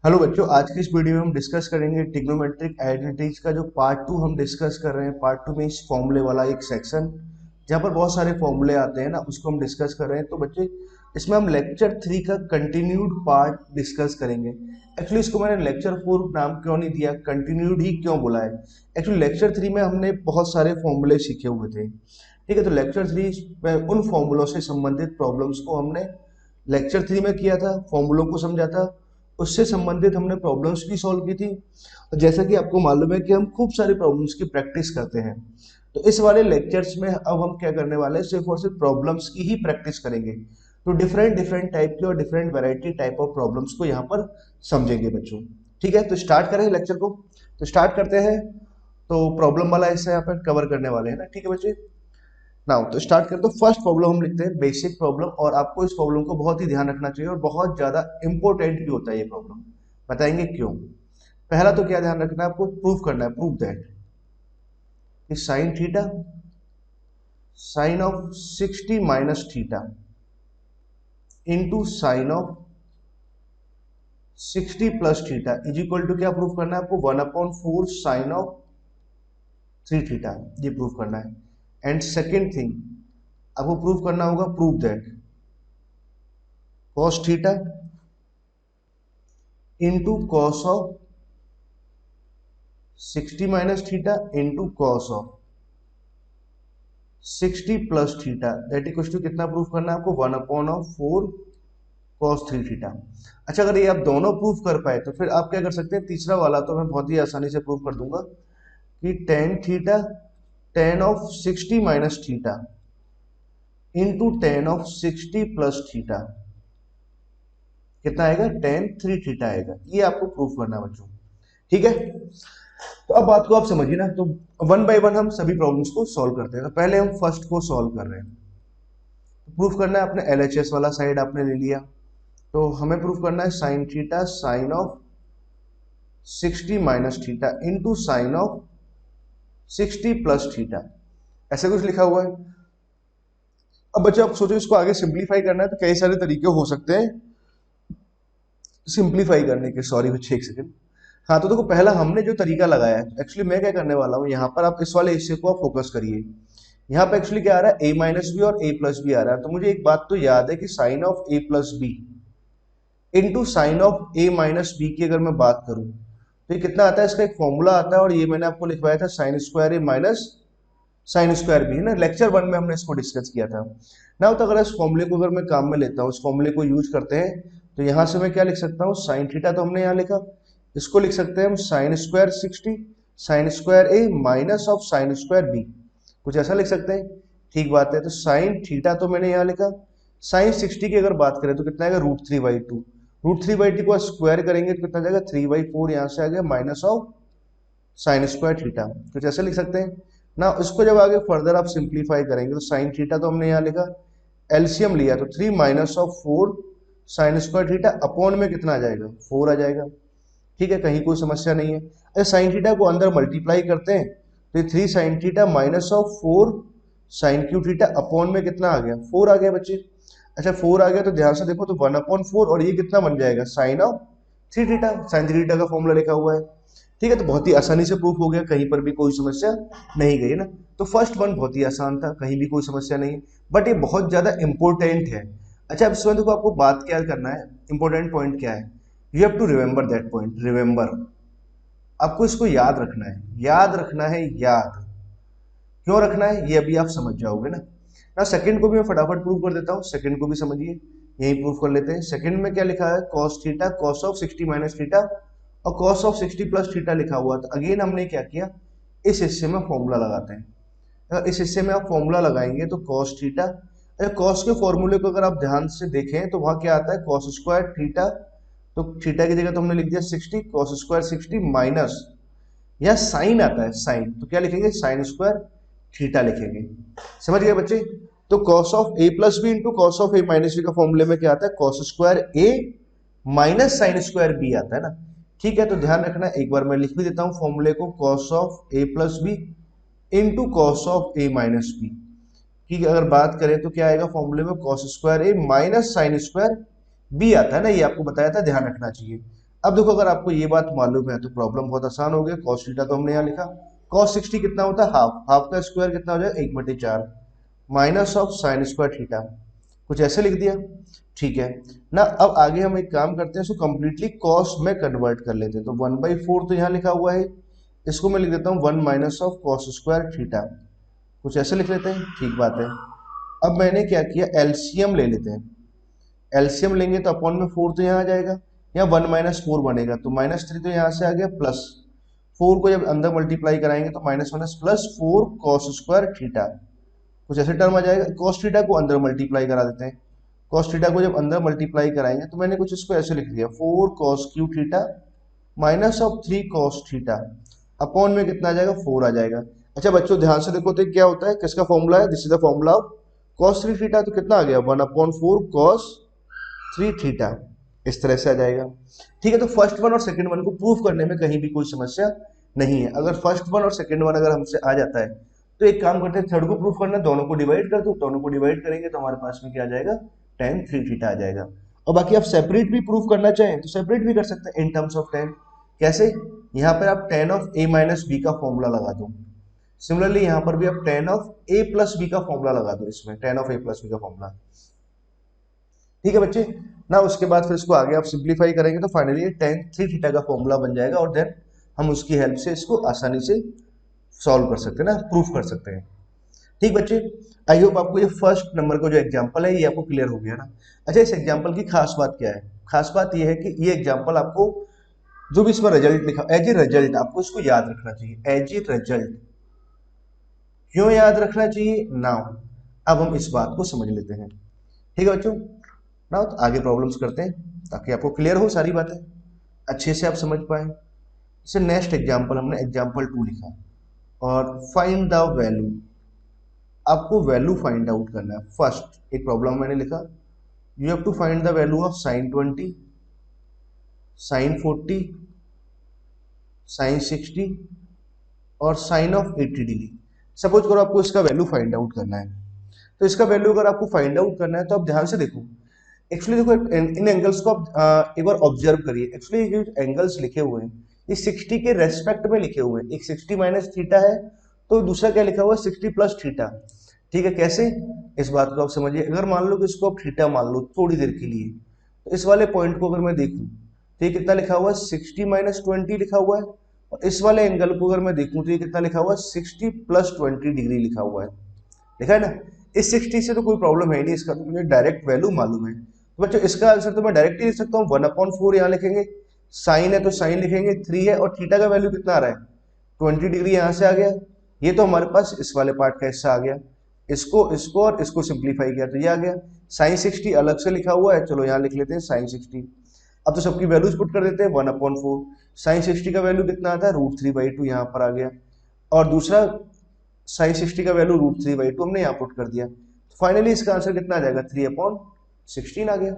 Hello बच्चों, आज की इस वीडियो में हम डिस्कस करेंगे ट्रिग्नोमेट्रिक आइडेंटिटीज का जो पार्ट टू हम डिस्कस कर रहे हैं। पार्ट टू में इस फॉर्मूले वाला एक सेक्शन जहाँ पर बहुत सारे फॉर्मूले आते हैं ना, उसको हम डिस्कस कर रहे हैं। तो बच्चे, इसमें हम लेक्चर 3 का कंटिन्यूड पार्ट डिस्कस करेंगे। एक्चुअली इसको मैंने लेक्चर 4 नाम क्यों नहीं दिया, कंटिन्यूड ही क्यों बोला है। एक्चुअली लेक्चर 3 में हमने बहुत सारे फॉर्मूले सीखे हुए थे, ठीक है। तो लेक्चर 3 में उन फॉर्मूलों से संबंधित प्रॉब्लम्स को हमने लेक्चर 3 में किया था, फॉर्मूलों को समझा था, उससे संबंधित हमने प्रॉब्लम्स भी सॉल्व की थी। और जैसा कि आपको मालूम है कि हम खूब सारी प्रॉब्लम्स की प्रैक्टिस करते हैं, तो इस वाले लेक्चर्स में अब हम क्या करने वाले हैं, सिर्फ और सिर्फ प्रॉब्लम्स की ही प्रैक्टिस करेंगे। तो डिफरेंट डिफरेंट टाइप के और different variety type of problems को यहाँ पर समझेंगे बच्चों। ठीक है, तो स्टार्ट करें लेक्चर को। तो स्टार्ट करते हैं। तो प्रॉब्लम वाला हिस्सा यहाँ पर कवर करने वाले हैं ना, ठीक है बच्चे। नाउ तो स्टार्ट करते हैं। फर्स्ट प्रॉब्लम हम लिखते हैं बेसिक प्रॉब्लम, और आपको इस प्रॉब्लम को बहुत ही ध्यान रखना चाहिए और बहुत ज्यादा इंपॉर्टेंट भी होता है ये प्रॉब्लम। बताएंगे क्यों। पहला तो क्या ध्यान रखना है, आपको प्रूव करना है, प्रूव दैट कि sine theta sine of 60 minus theta into sine of 60 plus theta is equal to, क्या प्रूव करना है आपको, 1/4 साइन ऑफ 3 थीटा, ये प्रूव करना है। एंड सेकेंड थिंग आपको प्रूव करना होगा, prove that cos theta into cos of 60 minus theta into cos of 60 plus theta that equal to कितना प्रूफ करना है आपको, 1/4 cos 3 थीटा। अच्छा, अगर ये आप दोनों प्रूफ कर पाए तो फिर आप क्या कर सकते हैं, तीसरा वाला तो मैं बहुत ही आसानी से प्रूफ कर दूंगा कि tan theta tan of 60 minus theta into tan of 60 plus theta कितना आएगा, tan 3 थीटा आएगा। ये आपको प्रूफ करना है बच्चों, ठीक है। तो अब बात को आप समझिए ना, तो वन बाय वन हम सभी प्रॉब्लम्स को सॉल्व करते हैं। तो पहले हम फर्स्ट को सॉल्व कर रहे हैं। तो प्रूफ करना है, अपने एलएचएस वाला साइड आपने ले लिया, तो हमें प्रूफ करना है sign theta sine of 60 minus theta into sine of 60 plus theta, ऐसे कुछ लिखा हुआ है। अब बच्चे आप सोचो, इसको आगे सिंप्लीफाई करना है तो कई सारे तरीके हो सकते हैं सिंप्लीफाई करने के। सॉरी बच्चे, एक सेकंड। हाँ, तो देखो, पहला हमने जो तरीका लगाया है, एक्चुअली मैं क्या करने वाला हूँ, यहाँ पर आप इस वाले हिस्से को आप फोकस करिए। यहाँ पे एक्चुअली क्या आ रहा है, a माइनस बी और a प्लस बी आ रहा है। तो मुझे एक बात तो याद है कि sine of a plus B into sine of a minus b की अगर मैं बात करूं तो ये कितना आता है, इसका एक फॉर्मूला आता है, और ये मैंने आपको लिखवाया था, sine square a minus sine square b, है ना। लेक्चर 1 में हमने इसको डिस्कस किया था ना। तो अगर इस फॉर्मूले को अगर मैं काम में लेता हूँ, इस फॉर्मूले को यूज करते हैं, तो यहाँ से मैं क्या लिख सकता हूँ, साइन थीटा तो हमने यहाँ लिखा, इसको लिख सकते हैं हम sine square 60 sine square a minus of sine square b, कुछ ऐसा लिख सकते हैं। ठीक बात है। तो साइन थीटा तो मैंने यहाँ लिखा, साइन 60 की अगर बात करें तो कितना आएगा, √3/2। √3/2 को स्क्वायर करेंगे तो कितना जाएगा, 3/4, यहाँ से आ गया minus of sine square theta, कुछ ऐसे लिख सकते हैं ना। इसको जब आगे फर्दर आप सिंप्लीफाई करेंगे तो साइन थीटा तो हमने यहाँ लिखा, एलसीएम लिया तो 3 minus of 4 sine square theta upon में कितना आ जाएगा, 4 आ जाएगा। ठीक है, कहीं कोई समस्या नहीं है। अगर साइन थीटा को अंदर मल्टीप्लाई करते हैं तो ये 3 sine theta minus of 4 sine Q theta upon में कितना आ गया, 4 आ गया बच्चे। अच्छा, 4 आ गया तो ध्यान से देखो, तो 1/4 और ये कितना बन जाएगा, sine of 3 theta, sine 3 theta का फॉर्मूला लिखा हुआ है। ठीक है, तो बहुत ही आसानी से प्रूफ हो गया, कहीं पर भी कोई समस्या नहीं गई ना। तो फर्स्ट वन बहुत ही आसान था, कहीं भी कोई समस्या नहीं है, बट ये बहुत ज्यादा इंपॉर्टेंट है। अच्छा, अब इसमें देखो, आपको बात क्या करना है, इंपॉर्टेंट पॉइंट क्या है, you have to remember that point, remember, आपको इसको याद रखना है, याद रखना है, याद क्यों रखना है ये अभी आप समझ जाओगे ना। ना सेकंड को भी मैं फटाफट प्रूव कर देता हूँ, सेकंड को भी समझिए, यही प्रूव कर लेते हैं। सेकंड में क्या लिखा है, cos theta cos of 60 minus theta और cos ऑफ 60 प्लस थीटा लिखा हुआ। तो अगेन हमने क्या किया, इस हिस्से में फॉर्मूला लगाते हैं। अगर इस हिस्से में आप फॉर्मूला लगाएंगे तो cos थीटा, cos के फॉर्मूले को अगर आप ध्यान से देखें तो वहां क्या आता है, cos स्क्वायर थीटा, तो थीटा की जगह तो हमने लिख दिया 60, cos स्क्वायर 60 माइनस, या साइन आता है साइन, तो क्या लिखेंगे, साइन स्क्वायर थीटा लिखेंगे। समझ गए बच्चे। तो cos of a plus B into cos of a minus B का फॉर्मूले में क्या आता है, cos square a minus sine square b आता है ना। ठीक है, तो ध्यान रखना, एक बार मैं लिख भी देता हूं फॉर्मूले को, cos of a plus B into cos of a minus b की अगर बात करें तो क्या आएगा फॉर्मूले में, cos square a minus sine square b आता है ना, ये आपको बताया था, ध्यान रखना चाहिए। अब देखो अगर आपको ये बात मालूम है तो प्रॉब्लम बहुत आसान हो गया। कॉस थीटा तो हमने यहाँ लिखा, कॉस 60 कितना होता है हाफ, हाफ का स्क्वायर कितना हो जाएगा 1/4 minus of sine square theta, कुछ ऐसे लिख दिया। ठीक है ना, अब आगे हम एक काम करते हैं, इसको कंप्लीटली कॉस में कन्वर्ट कर लेते हैं। तो 1/4 तो यहाँ लिखा हुआ है, इसको मैं लिख देता हूँ 1 minus of cos square theta, कुछ ऐसे लिख लेते हैं। ठीक बात है। अब मैंने क्या किया, एलसीएम ले लेते हैं। एलसीएम लेंगे तो अपॉन में 4 तो यहाँ आ जाएगा, यहाँ 1 माइनस 4 बनेगा, तो -3 तो यहाँ से आ गया, प्लस 4 को जब अंदर मल्टीप्लाई कराएंगे तो minus minus plus 4 cos square theta, कुछ ऐसे टर्म आ जाएगा। कॉस थीटा को अंदर मल्टीप्लाई करा देते हैं, कॉस थीटा को जब अंदर मल्टीप्लाई कराएंगे तो मैंने कुछ इसको ऐसे लिख दिया 4 cos Q theta minus of 3 cos theta, upon में कितना आ जाएगा 4 आ जाएगा। अच्छा बच्चों ध्यान से देखो तो क्या होता है, किसका फॉर्मूला है, this is the formula of cos 3 theta, तो कितना आ गया 1/4 कॉस 3 थीटा, इस तरह से आ जाएगा। ठीक है, तो फर्स्ट वन और सेकंड वन को प्रूव करने में कहीं भी कोई समस्या नहीं है। अगर फर्स्ट वन और सेकंड वन अगर हमसे आ जाता है तो एक काम करते हैं, थर्ड को प्रूव करना, दोनों को डिवाइड कर दो, दोनों को डिवाइड करेंगे तो हमारे पास में क्या आ जाएगा tan 3 थीटा आ जाएगा। और बाकी आप सेपरेट भी प्रूव करना चाहें तो सेपरेट भी कर सकते हैं इन टर्म्स ऑफ tan। कैसे, यहाँ पर आप tan of a minus B का फॉर्मूला लगा दो, सिमिलरली यहाँ पर भी आप tan of a plus B का फॉर्मूला लगा दो, इसमें tan of a plus B का फॉर्मूला। ठीक है बच्चे ना, उसके बाद फिर इसको आगे आप सिंप्लीफाई करेंगे तो फाइनली tan 3 थीटा का फॉर्मूला बन जाएगा, और देन हम उसकी हेल्प से इसको आसानी से सॉल्व कर सकते हैं ना, प्रूफ कर सकते हैं। ठीक बच्चे, आई होप आपको ये फर्स्ट नंबर का जो एग्जांपल है ये आपको क्लियर हो गया ना। अच्छा, इस एग्जांपल की खास बात क्या है, खास बात ये है कि ये एग्जांपल आपको जो भी इसमें रिजल्ट लिखा एज ए रिजल्ट आपको इसको याद रखना चाहिए, एज ए रिजल्ट। क्यों याद रखना चाहिए, नाउ अब हम इस बात को समझ लेते हैं। ठीक है बच्चों, ना तो आगे प्रॉब्लम्स करते हैं ताकि आपको क्लियर हो सारी बातें, अच्छे से आप समझ पाए। जैसे नेक्स्ट एग्जांपल हमने एग्जांपल 2 लिखा, और फाइंड द वैल्यू, आपको वैल्यू फाइंड आउट करना है। फर्स्ट एक प्रॉब्लम मैंने लिखा, you have to find the value of sin 20, sin 40, sin 60 और sin ऑफ 80 डिग्री। सपोज करो आपको इसका वैल्यू फाइंड आउट करना है, तो इसका वैल्यू अगर आपको फाइंड आउट करना है तो आप ध्यान से देखो, एक्चुअली देखो इन एंगल्स को आप एक बार ऑब्जर्व करिए। एक्चुअली ये जो एंगल्स लिखे हुए हैं ये 60 के रेस्पेक्ट में लिखे हुए हैं, एक 60 माइनस थीटा है तो दूसरा क्या लिखा हुआ है 60 प्लस थीटा। ठीक है, कैसे, इस बात को आप समझिए। अगर मान लो कि इसको आप थीटा मान लो थोड़ी देर के लिए, तो इस वाले पॉइंट को अगर मैं देखूं तो ये कितना लिखा हुआ है 60 माइनस 20 लिखा हुआ है, और इस वाले एंगल को अगर मैं देखूं तो ये कितना लिखा हुआ है 60 प्लस 20 डिग्री लिखा हुआ है, लिखा है ना। इस 60 से तो कोई प्रॉब्लम है नहीं, इसका तो मुझे डायरेक्ट वैल्यू मालूम है। तो बच्चों इसका आंसर तो मैं डायरेक्ट ही लिख सकता हूँ, 1/4 यहाँ लिखेंगे, साइन है तो साइन लिखेंगे 3 है, और थीटा का वैल्यू कितना आ रहा है 20 डिग्री, यहाँ से आ गया। ये तो हमारे पास इस वाले पार्ट का हिस्सा आ गया, इसको इसको और इसको सिंप्लीफाई किया तो ये आ गया। साइन 60 अलग से लिखा हुआ है, चलो यहाँ लिख लेते हैं साइन 60। अब तो सबकी वैल्यूज पुट कर देते हैं, 1/4 साइन 60 का वैल्यू कितना आता है √3/2, यहाँ पर आ गया, और दूसरा साइन 60 का वैल्यू √3/2 हमने यहाँ पुट कर दिया। फाइनली इसका आंसर कितना आ जाएगा 3/16 आ गया।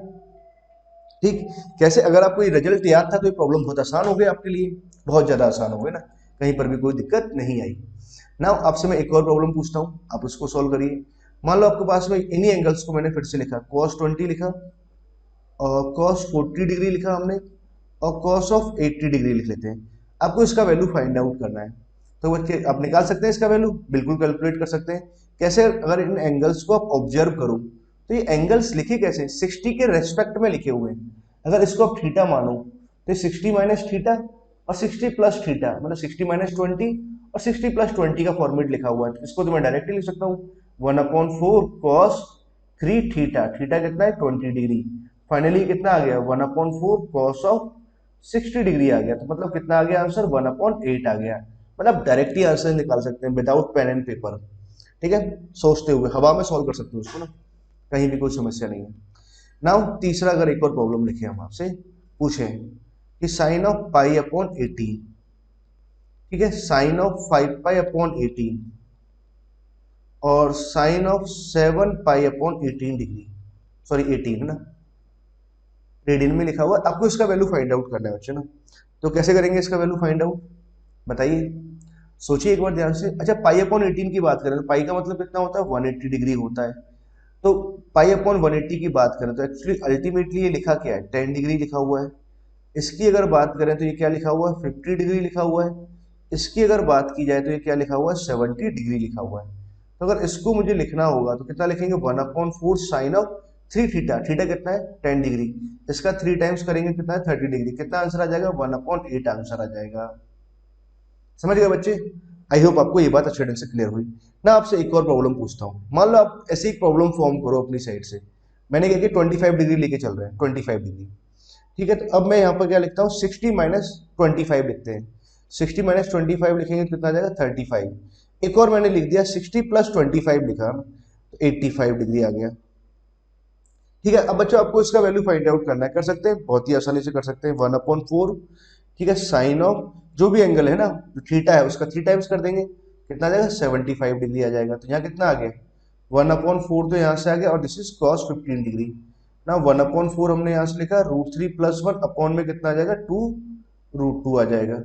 ठीक, कैसे, अगर आपको ये रिजल्ट याद था तो ये प्रॉब्लम बहुत आसान हो गई आपके लिए, बहुत ज्यादा आसान हो गई ना, कहीं पर भी कोई दिक्कत नहीं आई ना। आपसे मैं एक और प्रॉब्लम पूछता हूँ, आप उसको सॉल्व करिए। मान लो आपके पास में इन्हीं एंगल्स को मैंने फिर से लिखा, cos 20 लिखा और cos 40 डिग्री लिखा हमने, और cos ऑफ 80 डिग्री लिख लेते हैं। आपको इसका वैल्यू फाइंड आउट करना है, तो बच्चे आप निकाल सकते हैं इसका वैल्यू, बिल्कुल कैलकुलेट कर सकते हैं। कैसे, अगर इन एंगल्स को आप ऑब्जर्व करो तो ये एंगल्स लिखे कैसे 60 के रेस्पेक्ट में लिखे हुए हैं। अगर इसको आप थीटा मानो तो 60 माइनस थीटा और 60 प्लस थीटा, मतलब 60 माइनस 20 और 60 प्लस 20 का फॉर्मेट लिखा हुआ है। इसको तो मैं डायरेक्टली लिख सकता हूँ 1/4 cos 3 थीटा, थीटा कितना है 20 डिग्री, फाइनली कितना आ गया 1/4 cos ऑफ 60 डिग्री आ गया। तो मतलब कितना आ गया आंसर 1/8 आ गया। मतलब डायरेक्ट ही आंसर निकाल सकते हैं विदाउट पेन एंड पेपर। ठीक है, सोचते हुए हवा में सॉल्व कर सकते हो उसको ना, कहीं भी कोई समस्या नहीं है। नाउ तीसरा अगर एक और प्रॉब्लम लिखे हम आपसे पूछें कि साइन ऑफ पाई अपॉन 18, ठीक है, साइन ऑफ 5 पाई अपॉन 18 और sine of 7 pi upon 18 degree, sorry 18 है ना, रेडियन में लिखा हुआ है। आपको इसका वैल्यू फाइंड आउट करना है बच्चे ना, तो कैसे करेंगे इसका वैल्यू फाइंड आउट, बताइए, सोचिए एक बार ध्यान से। अच्छा, पाई अपॉन 18 की बात करें तो पाई का मतलब कितना होता है 180 डिग्री होता है, तो पाई अपॉन 180 की बात करें तो एक्चुअली अल्टीमेटली ये लिखा क्या है 10 डिग्री लिखा हुआ है। इसकी अगर बात करें तो ये क्या लिखा हुआ है, 50 डिग्री लिखा हुआ है। इसकी अगर बात की जाए तो ये क्या लिखा हुआ है, 70 डिग्री लिखा हुआ है। तो अगर इसको मुझे लिखना होगा तो कितना लिखेंगे, 1/4 साइन ऑफ 3 थीटा। थीटा कितना है, 10 डिग्री। इसका 3 टाइम्स करेंगे कितना है, 30 डिग्री। कितना आंसर आ जाएगा, 1/8 आंसर आ जाएगा। समझ गए बच्चे? आई होप आपको ये बात अच्छे ढंग से क्लियर हुई ना। आपसे एक और प्रॉब्लम पूछता हूँ। मान लो आप ऐसी एक प्रॉब्लम फॉर्म करो अपनी साइड से। मैंने क्या किया, 25 डिग्री लेके चल रहे हैं, 25 डिग्री। ठीक है, तो अब मैं यहाँ पर क्या लिखता हूँ, 60 माइनस 25 लिखते हैं। 60 माइनस 25 लिखेंगे तो कितना आ जाएगा, 35। एक और मैंने लिख दिया 60 प्लस 25 लिखा, तो 85 डिग्री आ गया। ठीक है, अब बच्चों आपको इसका वैल्यू फाइंड आउट करना है, कर सकते हैं, बहुत ही आसानी से कर सकते हैं। 1/4, ठीक है, साइन ऑफ जो भी एंगल है ना, जो थीटा है उसका 3 टाइम्स कर देंगे, कितना आ जाएगा, 75 डिग्री आ जाएगा। तो यहाँ कितना आ गया, 1/4 तो यहाँ से आ गया, और दिस इज कॉस 15 डिग्री ना। 1/4 हमने यहाँ से लिखा, √3 + 1 अपॉन में कितना आ जाएगा, 2√2 आ जाएगा।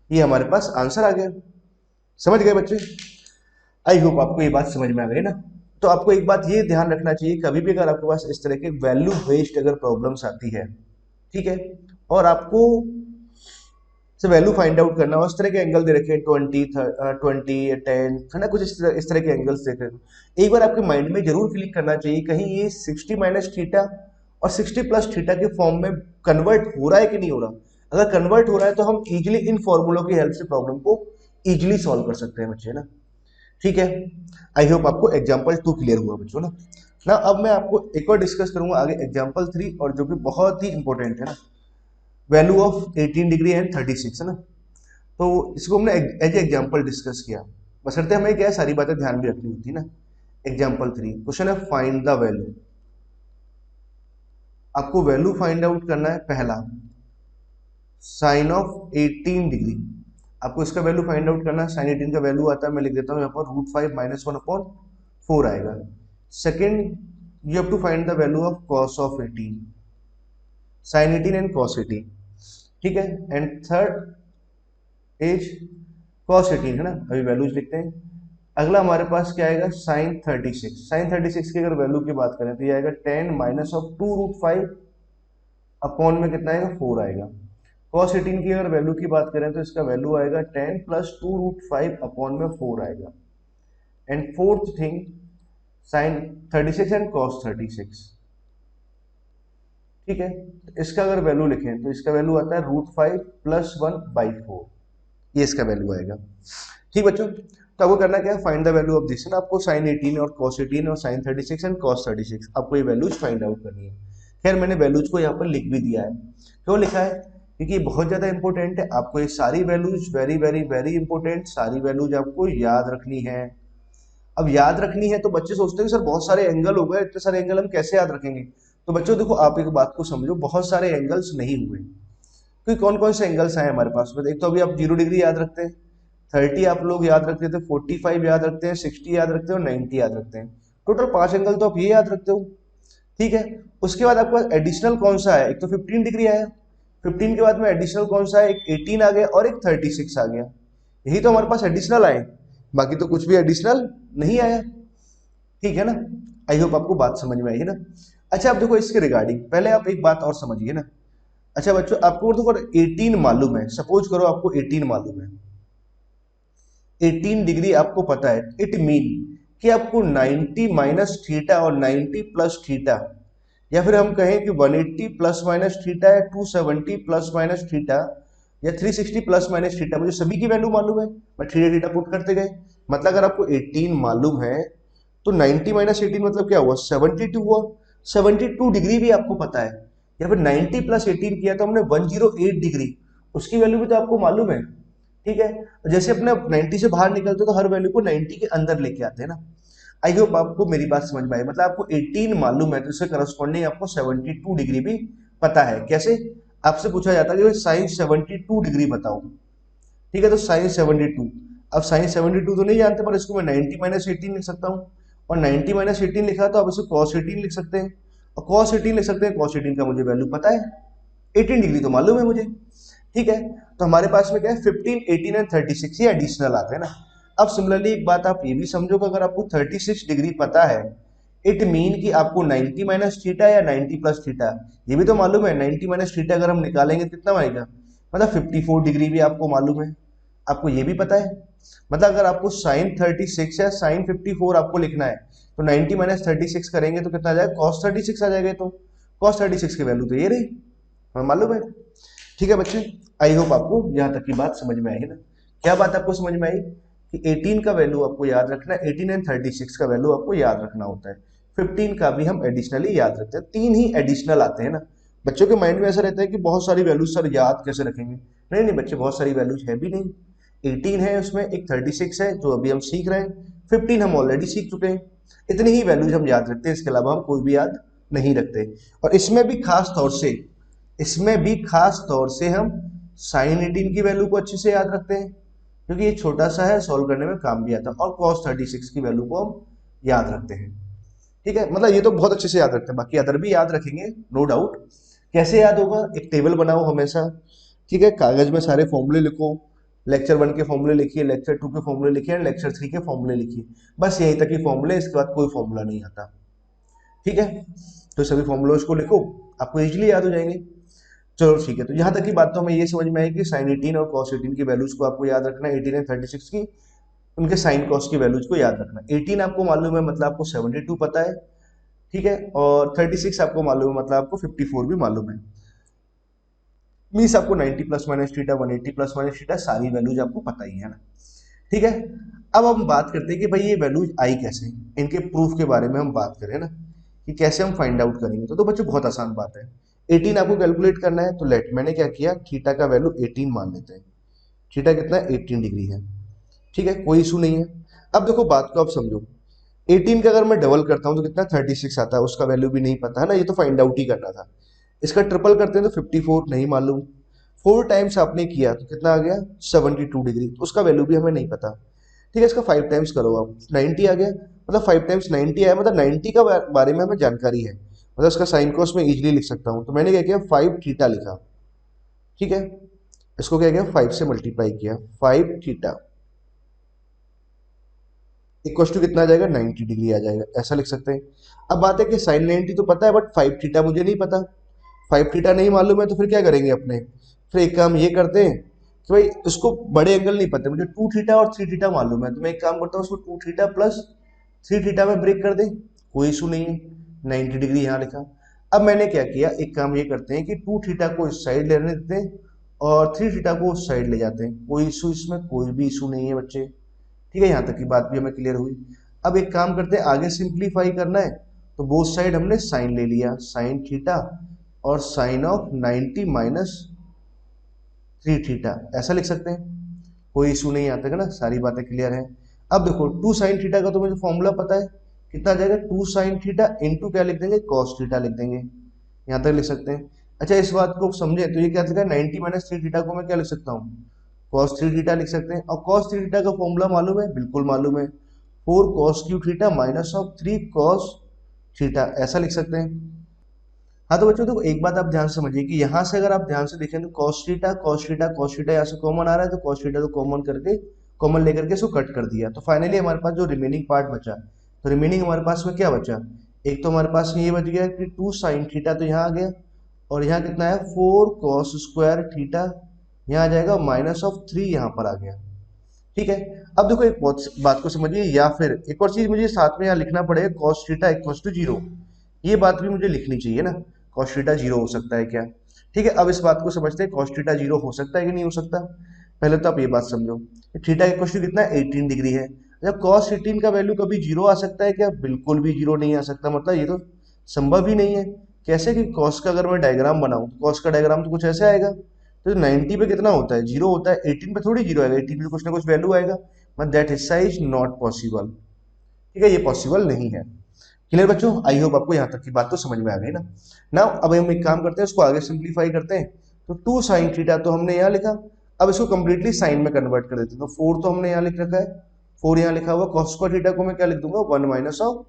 ये हमारे पास आंसर आ गया। समझ गए बच्चे? आई होप आपको ये बात समझ में आ गई ना। तो आपको एक बात ये ध्यान रखना चाहिए, कभी भी अगर आपके पास इस तरह के वैल्यू बेस्ड अगर प्रॉब्लम्स आती है, ठीक है, और आपको से वैल्यू फाइंड आउट करना हो, इस तरह के एंगल दे रखे हैं 20 10 है ना, कुछ इस तरह के एंगल्स देख रहे हो, एक बार आपके माइंड में जरूर क्लिक करना चाहिए कहीं ये 60 माइनस थीटा और 60 प्लस थीटा के फॉर्म में कन्वर्ट हो रहा है कि नहीं हो रहा। अगर कन्वर्ट हो रहा है तो हम इजिली इन फॉर्मूलों की हेल्प से प्रॉब्लम को इजिली सॉल्व कर सकते हैं बच्चे ना। ठीक है, आई होप आपको एग्जाम्पल 2 क्लियर हुआ बच्चों ना। ना अब मैं आपको एक और डिस्कस करूंगा आगे एग्जाम्पल 3, और जो कि बहुत ही इंपॉर्टेंट है ना, वैल्यू ऑफ 18 डिग्री एंड 36 है ना। तो इसको हमने एज एग्जाम्पल डिस्कस किया, बशर्ते हमें क्या है, सारी बातें ध्यान भी रखनी होती है ना। एग्जाम्पल 3 क्वेश्चन है, फाइंड द वैल्यू। आपको वैल्यू फाइंड आउट करना है, पहला साइन ऑफ 18 डिग्री। आपको इसका वैल्यू फाइंड आउट करना है, साइन 18 का वैल्यू आता है, मैं लिख देता हूँ यहाँ पर √5 - 1/4 आएगा। Second, you have to find the value of cos of 18, sine 18 and cos 18। ठीक है, एंड थर्ड इज कॉस 18 है ना, अभी वैल्यूज लिखते हैं। अगला हमारे पास क्या आएगा, साइन 36। साइन 36 की अगर वैल्यू की बात करें तो ये आएगा 10 माइनस ऑफ 2√5 अपॉन में कितना आएगा, 4 आएगा। कॉस 18 की अगर वैल्यू की बात करें तो इसका वैल्यू आएगा 10 प्लस 2√5 अपॉन में 4 आएगा। And fourth thing, sine 36 and cos 36। ठीक है, तो इसका अगर वैल्यू लिखें तो इसका वैल्यू आता है √5 + 1/4, ये इसका वैल्यू आएगा। ठीक बच्चों, तो आपको करना क्या है, find the value of this है ना। आपको साइन 18 और कॉस 18 और साइन 36 एंड कॉस 36 आपको ये वैल्यूज फाइंड आउट करनी है। खैर मैंने वैल्यूज को यहाँ पर लिख भी दिया है। क्यों लिखा है, क्योंकि ये बहुत ज्यादा इंपॉर्टेंट है। आपको ये सारी values very very very important, सारी वैल्यूज आपको याद रखनी है। अब याद रखनी है तो बच्चे सोचते हैं सर बहुत सारे एंगल हो गए, इतने सारे एंगल हम कैसे याद रखेंगे। तो बच्चों देखो, आप एक बात को समझो, बहुत सारे एंगल्स नहीं हुए, क्योंकि कौन कौन से एंगल्स आए हमारे पास में। एक तो अभी आप 0 डिग्री याद रखते हैं, 30 आप लोग याद रखते थे, 45 याद रखते हैं, 60 याद रखते हैं और 90 याद रखते हैं। टोटल 5 एंगल तो आप ये याद रखते हो। ठीक है, उसके बाद आपके पास एडिशनल कौन सा है, एक तो 15 डिग्री आया, 15 के बाद में एडिशनल कौन सा है, एक 18 आ गया और एक 36 आ गया। यही तो हमारे पास एडिशनल आए, बाकी तो कुछ भी एडिशनल नहीं आया। ठीक है ना, आई होप आपको बात समझ में आई है ना। अच्छा अब देखो इसके रिगार्डिंग पहले आप एक बात और समझिए ना। अच्छा बच्चों, आपको देखो 18 मालूम है, सपोज करो आपको 18 मालूम है, 18 डिग्री आपको पता है, इट मीन कि आपको 90 माइनस थीटा और 90 प्लस थीटा, या फिर हम कहें कि 180 प्लस माइनस थीटा या 270 प्लस माइनस थीटा या 360 प्लस माइनस थीटा, मुझे सभी की वैल्यू मालूम है, मैं थीटा थीटा पुट करते गए। मतलब अगर आपको 18 मालूम है तो 90 माइनस 18 मतलब क्या हुआ, 72 हुआ। 72 डिग्री भी आपको पता है, या फिर 90 प्लस 18 किया तो हमने 108 डिग्री, उसकी वैल्यू भी तो आपको मालूम है। ठीक है, जैसे अपने 90 से बाहर निकलते तो हर वैल्यू को 90 के अंदर लेके आते हैं ना। आई होप आपको मेरी बात समझ में आई। मतलब आपको 18 मालूम है तो इससे करस्पॉन्डिंग आपको 72 डिग्री भी पता है। कैसे, आपसे पूछा जाता है कि साइन 72 डिग्री बताओ। ठीक है, तो साइन 72, अब साइन 72 तो नहीं जानते, पर इसको मैं 90 माइनस 18 लिख सकता हूँ, और 90 माइनस 18 लिखा तो आप इसे कॉस 18 लिख सकते हैं, और कॉस 18 लिख सकते हैं। कॉस 18 का मुझे वैल्यू पता है, 18 डिग्री तो मालूम है मुझे। ठीक है, तो हमारे पास में क्या है, 15 18 एंड 36 ये एडिशनल आते हैं ना। अब सिमिलरली एक बात आप ये भी समझो कि अगर आपको 36 डिग्री पता है, इट मीन कि आपको 90 माइनस थीटा या 90 प्लस थीटा, ये भी तो मालूम है। 90 माइनस थीटा अगर हम निकालेंगे तो कितना आएगा, मतलब 54 डिग्री भी आपको मालूम है, आपको ये भी पता है। मतलब अगर आपको साइन 36 या साइन 54 आपको लिखना है तो 90 माइनस 36 करेंगे तो कितना आ जाएगा, कॉस 36 आ जाएगा। तो कॉस 36 की वैल्यू तो ये रही, हमें मालूम है। ठीक है बच्चे, आई होप आपको यहाँ तक की बात समझ में आई है ना। क्या बात आपको समझ में आई कि 18 का वैल्यू आपको याद रखना है, 18 एंड 36 का वैल्यू आपको याद रखना होता है। 15 का भी हम एडिशनली याद रखते हैं, 3 ही एडिशनल आते हैं ना। बच्चों के माइंड में ऐसा रहता है कि बहुत सारी वैल्यूज सर याद कैसे रखेंगे, नहीं नहीं बच्चे, बहुत सारी वैल्यूज है भी नहीं। 18 है, उसमें एक 36 है जो अभी हम सीख रहे हैं, 15 हम ऑलरेडी सीख चुके हैं। इतनी ही वैल्यूज हम याद रखते हैं, इसके अलावा हम कोई भी याद नहीं रखते। और इसमें भी खास तौर से हम साइन 18 की वैल्यू को अच्छे से याद रखते हैं, क्योंकि ये छोटा सा है, सॉल्व करने में काम भी आता है। और cos 36 की वैल्यू को हम याद रखते हैं। ठीक है, मतलब ये तो बहुत अच्छे से याद रखते हैं, बाकी अदर भी याद रखेंगे नो डाउट। कैसे याद होगा, एक टेबल बनाओ हमेशा। ठीक है, कागज में सारे फॉर्मूले लिखो, लेक्चर 1 के फॉर्मूले लिखिए, लेक्चर 2 के फॉर्मूले लिखिए, एंड लेक्चर 3 के फॉर्मूले लिखिए। बस यहीं तक ही फॉर्मूले, इसके बाद कोई फॉर्मूला नहीं आता। ठीक है, तो सभी फॉर्मूलोज को लिखो, आपको इजीली याद हो जाएंगे। चलो ठीक है, तो यहाँ तक की बात तो हमें ये समझ में आई कि साइन 18 और कॉस 18 की वैल्यूज को आपको याद रखना है, 18 एंड 36 की, उनके साइन कॉस की वैल्यूज को याद रखना। 18 आपको मालूम है, मतलब आपको 72 पता है। ठीक है, और 36 आपको मालूम है, मतलब आपको 54 भी मालूम है। मीन्स आपको 90 plus minus theta, 180 plus minus theta, सारी वैल्यूज आपको पता ही है ना। ठीक है, अब हम बात करते हैं कि भाई ये वैल्यूज आई कैसे, इनके प्रूफ के बारे में हम बात करें ना, कि कैसे हम फाइंड आउट करेंगे। तो बच्चों बहुत आसान बात है, 18 आपको कैलकुलेट करना है। तो लेट, मैंने क्या किया, थीटा का वैल्यू 18 मान लेते हैं। थीटा कितना है, 18 डिग्री है। ठीक है, कोई इशू नहीं है। अब देखो बात को आप समझो, 18 का अगर मैं डबल करता हूं तो कितना 36 आता है, उसका वैल्यू भी नहीं पता है ना, ये तो फाइंड आउट ही करना था। इसका ट्रिपल करते हैं तो 54 नहीं मालूम, 4 टाइम्स आपने किया तो कितना आ गया 72 डिग्री, तो उसका वैल्यू भी हमें नहीं पता। ठीक है, इसका 5 टाइम्स करो आप, 90 आ गया, मतलब 5 टाइम्स 90 आया, मतलब 90 का बारे में हमें जानकारी है, मतलब इसका साइन को मैं इजीली लिख सकता हूँ। तो मैंने क्या किया, 5 थीटा लिखा। ठीक है, इसको क्या किया, 5 से मल्टीप्लाई किया, 5 थीटा इक्वल टू कितना आ जाएगा, 90 डिग्री आ जाएगा, ऐसा लिख सकते हैं। अब बात है कि साइन 90 तो पता है, बट 5 थीटा मुझे नहीं पता, 5 थीटा नहीं मालूम है, तो फिर क्या करेंगे अपने, फिर एक काम ये करते हैं कि भाई उसको बड़े एंगल नहीं पता, मुझे 2 थीटा और 3 थीटा मालूम है, तो मैं एक काम करता हूँ, उसको 2 थीटा प्लस 3 थीटा में ब्रेक कर दें, कोई इशू नहीं है। 90 डिग्री यहाँ लिखा। अब मैंने क्या किया, एक काम ये करते हैं कि 2 थीटा को इस साइड लेने देते हैं और 3 थीटा को उस साइड ले जाते हैं, कोई इशू, इसमें कोई भी इशू नहीं है बच्चे। ठीक है, यहाँ तक की बात भी हमें क्लियर हुई। अब एक काम करते हैं, आगे सिंप्लीफाई करना है, तो बोथ साइड हमने साइन ले लिया, साइन थीटा और साइन ऑफ 90 माइनस 3 थीटा, ऐसा लिख सकते हैं, कोई इशू नहीं आता है ना, सारी बातें क्लियर हैं। अब देखो 2 साइन थीटा का तो मुझे फॉर्मूला पता है, कितना आ जाएगा, 2 साइन थीटा इंटू क्या लिख देंगे, कॉस थीटा लिख देंगे, यहाँ तक लिख सकते हैं। अच्छा, इस बात को समझे तो ये क्या लिखा है, 90 माइनस 3 थीटा को मैं क्या लिख सकता हूँ, कॉस 3 थीटा लिख सकते हैं। और कॉस 3 थीटा का फॉर्मूला मालूम है, बिल्कुल मालूम है, 4 cos Q theta minus of 3 cos theta, ऐसा लिख सकते हैं। हाँ तो बच्चों देखो, एक बात आप ध्यान से समझिए कि यहाँ से अगर आप ध्यान से देखें तो cos theta cos theta cos theta यहाँ से कॉमन आ रहा है, तो cos थीटा तो कॉमन करके, कॉमन लेकर के इसको कट कर दिया, तो फाइनली हमारे पास जो रिमेनिंग पार्ट बचा, तो रिमेनिंग हमारे पास में क्या बचा, एक तो हमारे पास में ये बच गया कि 2 साइन थीटा तो यहाँ आ गया, और यहाँ कितना है 4 cos स्क्वायर थीटा, यहाँ आ जाएगा माइनस ऑफ 3 यहाँ पर आ गया। ठीक है, अब देखो एक बात को समझिए, या फिर एक और चीज मुझे साथ में यहाँ लिखना पड़ेगा, cos थीटा इक्वल टू 0, ये बात भी मुझे लिखनी चाहिए ना, cos थीटा 0 हो सकता है क्या। ठीक है, अब इस बात को समझते हैं, cos थीटा 0 हो सकता है कि नहीं हो सकता। पहले तो आप ये बात समझो, थीटा इक्वल टू कितना 18 डिग्री है, जब cos 18 का वैल्यू कभी 0 आ सकता है क्या, बिल्कुल भी 0 नहीं आ सकता, मतलब ये तो संभव ही नहीं है। कैसे कि cos का अगर मैं डायग्राम बनाऊं, cos का डायग्राम तो कुछ ऐसे आएगा, तो 90 पे कितना होता है, 0 होता है, 18 पे थोड़ी 0 आएगा, 18 पे कुछ ना कुछ वैल्यू आएगा, बट दैट हिस्सा इज नॉट पॉसिबल। ठीक है, ये पॉसिबल नहीं है। क्लियर बच्चों, आई होप आपको यहाँ तक की बात तो समझ में आ गई ना। नाउ अब हम एक काम करते हैं, उसको आगे सिंप्लीफाई करते हैं। तो 2 साइन थीटा तो हमने यहाँ लिखा, अब इसको कंप्लीटली साइन में कन्वर्ट कर देते हैं, तो 4 तो हमने यहाँ लिख रखा है, 4 यहाँ लिखा हुआ, cos स्क्वायर थीटा को मैं क्या लिख दूंगा, 1 minus of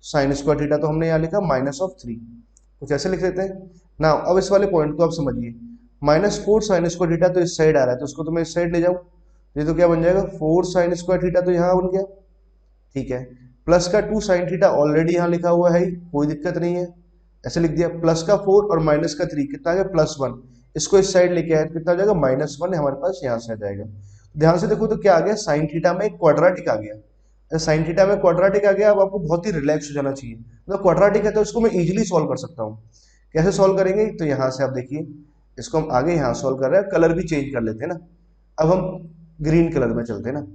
sine square theta, तो हमने यहाँ लिखा माइनस ऑफ 3, कुछ ऐसे लिख देते हैं ना। अब इस वाले पॉइंट को आप समझिए, -4 साइन स्क्वायर थीटा तो इस साइड आ रहा है, तो उसको तो मैं इस साइड ले जाऊँ, ये तो क्या बन जाएगा 4 साइन स्क्वायर थीटा, तो यहाँ बन गया। ठीक है, प्लस का 2 साइन थीटा ऑलरेडी यहाँ लिखा हुआ है, कोई दिक्कत नहीं है, ऐसे लिख दिया। प्लस का 4 और माइनस का 3 कितना आ गया +1, इसको इस साइड लेके आए कितना आ जाएगा -1 हमारे पास यहाँ से आ जाएगा। ध्यान से देखो तो क्या आ गया, साइन थीटा में एक क्वाड्रेटिक आ गया। साइन थीटा में क्वाड्रेटिक आ गया, अब आपको बहुत ही रिलैक्स हो जाना चाहिए। मतलब क्वाड्रेटिक है तो इसको मैं इजीली सॉल्व कर सकता हूँ। कैसे सॉल्व करेंगे, तो यहाँ से आप देखिए, इसको हम आगे यहाँ सॉल्व कर रहे हैं, कलर भी चेंज कर लेते हैं ना। अब हम ग्रीन कलर में चलते हैं ना।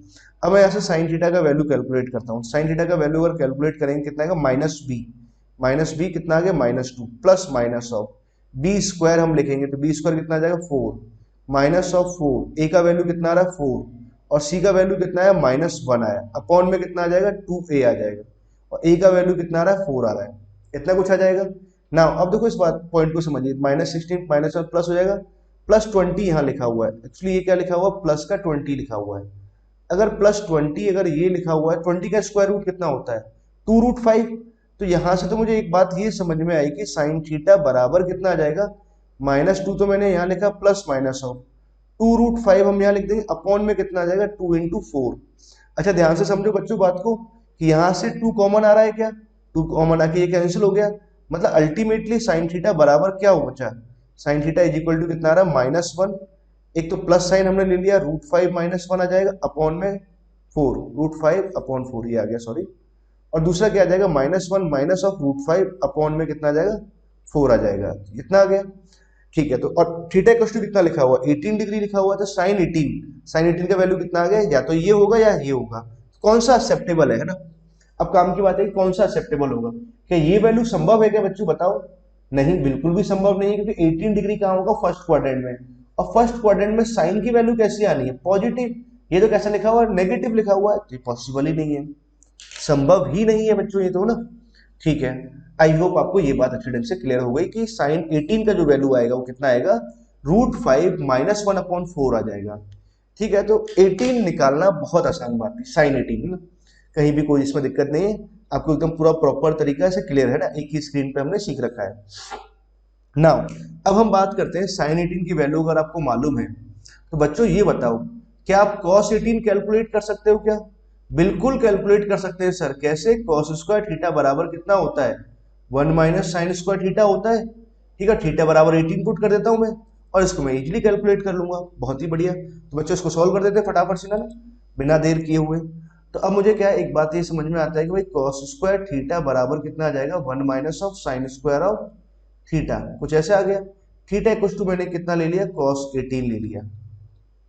अब मैं यहाँ से साइन थीटा का वैल्यू कैलकुलेट करता हूँ। साइन थीटा का वैल्यू अगर कैलकुलेट करेंगे कितना आएगा, -b कितना आ गया -2 plus minus of B square हम लिखेंगे तो बी स्क्वायर कितना आ जाएगा 4 माइनस ऑफ 4, ए का वैल्यू कितना आ रहा है 4 और सी का वैल्यू कितना है -1 आया, अपॉन में कितना आ जाएगा 2a आ जाएगा और ए का वैल्यू कितना आ रहा है 4 आ रहा है, इतना कुछ आ जाएगा ना। अब देखो इस बात पॉइंट को समझिए, -16 माइनस प्लस हो जाएगा +20 यहाँ लिखा हुआ है। एक्चुअली ये क्या लिखा हुआ है, प्लस का 20 लिखा हुआ है। अगर +20 अगर ये लिखा हुआ है, 20 का स्क्वायर रूट कितना होता है 2√5। तो यहां से तो मुझे एक बात ये समझ में आई कि साइन थीटा बराबर कितना आ जाएगा -2, तो मैंने यहाँ लिखा प्लस माइनस ऑफ 2√5 हम यहाँ लिख देंगे, अपॉन में कितना आ जाएगा 2 × 4। अच्छा ध्यान से समझो बच्चों बात को कि यहाँ से 2 कॉमन आ रहा है, क्या 2 कॉमन आके ये कैंसिल हो गया, मतलब अल्टीमेटली साइन थीटा बराबर क्या हो बचा, sine theta is equal to कितना आ रहा है -1, एक तो प्लस साइन हमने ले लिया √5 -1 आ जाएगा अपॉन में 4, √5 अपॉन 4 ये आ गया सॉरी, और दूसरा क्या आ जाएगा -1 माइनस ऑफ √5 अपॉन में कितना आ जाएगा 4 आ जाएगा, इतना आ गया। ठीक है, तो और थीटा इक्वल टू कितना लिखा हुआ 18 डिग्री लिखा हुआ, तो साइन 18 का वैल्यू कितना आ गया, या तो ये होगा या ये होगा, कौन सा एक्सेप्टेबल है ना। अब काम की बात है कि कौन सा एक्सेप्टेबल होगा, क्या ये वैल्यू संभव है क्या बच्चों बताओ, नहीं बिल्कुल भी संभव नहीं है, क्योंकि 18 डिग्री कहाँ होगा फर्स्ट क्वाड्रेंट में, और फर्स्ट क्वाड्रेंट में साइन की वैल्यू कैसी आनी है पॉजिटिव, ये तो कैसा लिखा हुआ है नेगेटिव लिखा हुआ है, तो पॉसिबल ही नहीं है, संभव ही नहीं है बच्चों ये तो ना। ठीक है, आई होप आपको ये बात अच्छी ढंग से क्लियर हो गई कि साइन 18 का जो वैल्यू आएगा वो कितना आएगा √5 -1/4 आ जाएगा। ठीक है, तो 18 निकालना बहुत आसान बात है, साइन 18 ना, कहीं भी कोई इसमें दिक्कत नहीं है, आपको एकदम पूरा प्रॉपर तरीका से क्लियर है ना, एक ही स्क्रीन पे हमने सीख रखा है। नाउ अब हम बात करते हैं साइन 18 की वैल्यू अगर आपको मालूम है तो बच्चों ये बताओ, क्या आप cos 18 कैलकुलेट कर सकते हो क्या, बिल्कुल कैलकुलेट कर सकते हैं सर, कैसे, cos स्क्वायर थीटा बराबर कितना होता है 1 माइनस साइन स्क्वायर थीटा होता है। ठीक है, थीटा बराबर 18 पुट कर देता हूं मैं और इसको मैं इजीली कैलकुलेट कर लूंगा, बहुत ही बढ़िया। तो बच्चों इसको सॉल्व कर देते हैं फटाफट से ना, बिना देर किए हुए। तो अब मुझे क्या एक बात ये समझ में आता है कि भाई cos स्क्वायर थीटा बराबर कितना आ जाएगा 1 minus of sine square of theta, कुछ ऐसे आ गया। थीटा इक्वल टू मैंने कितना ले लिया cos 18 ले लिया,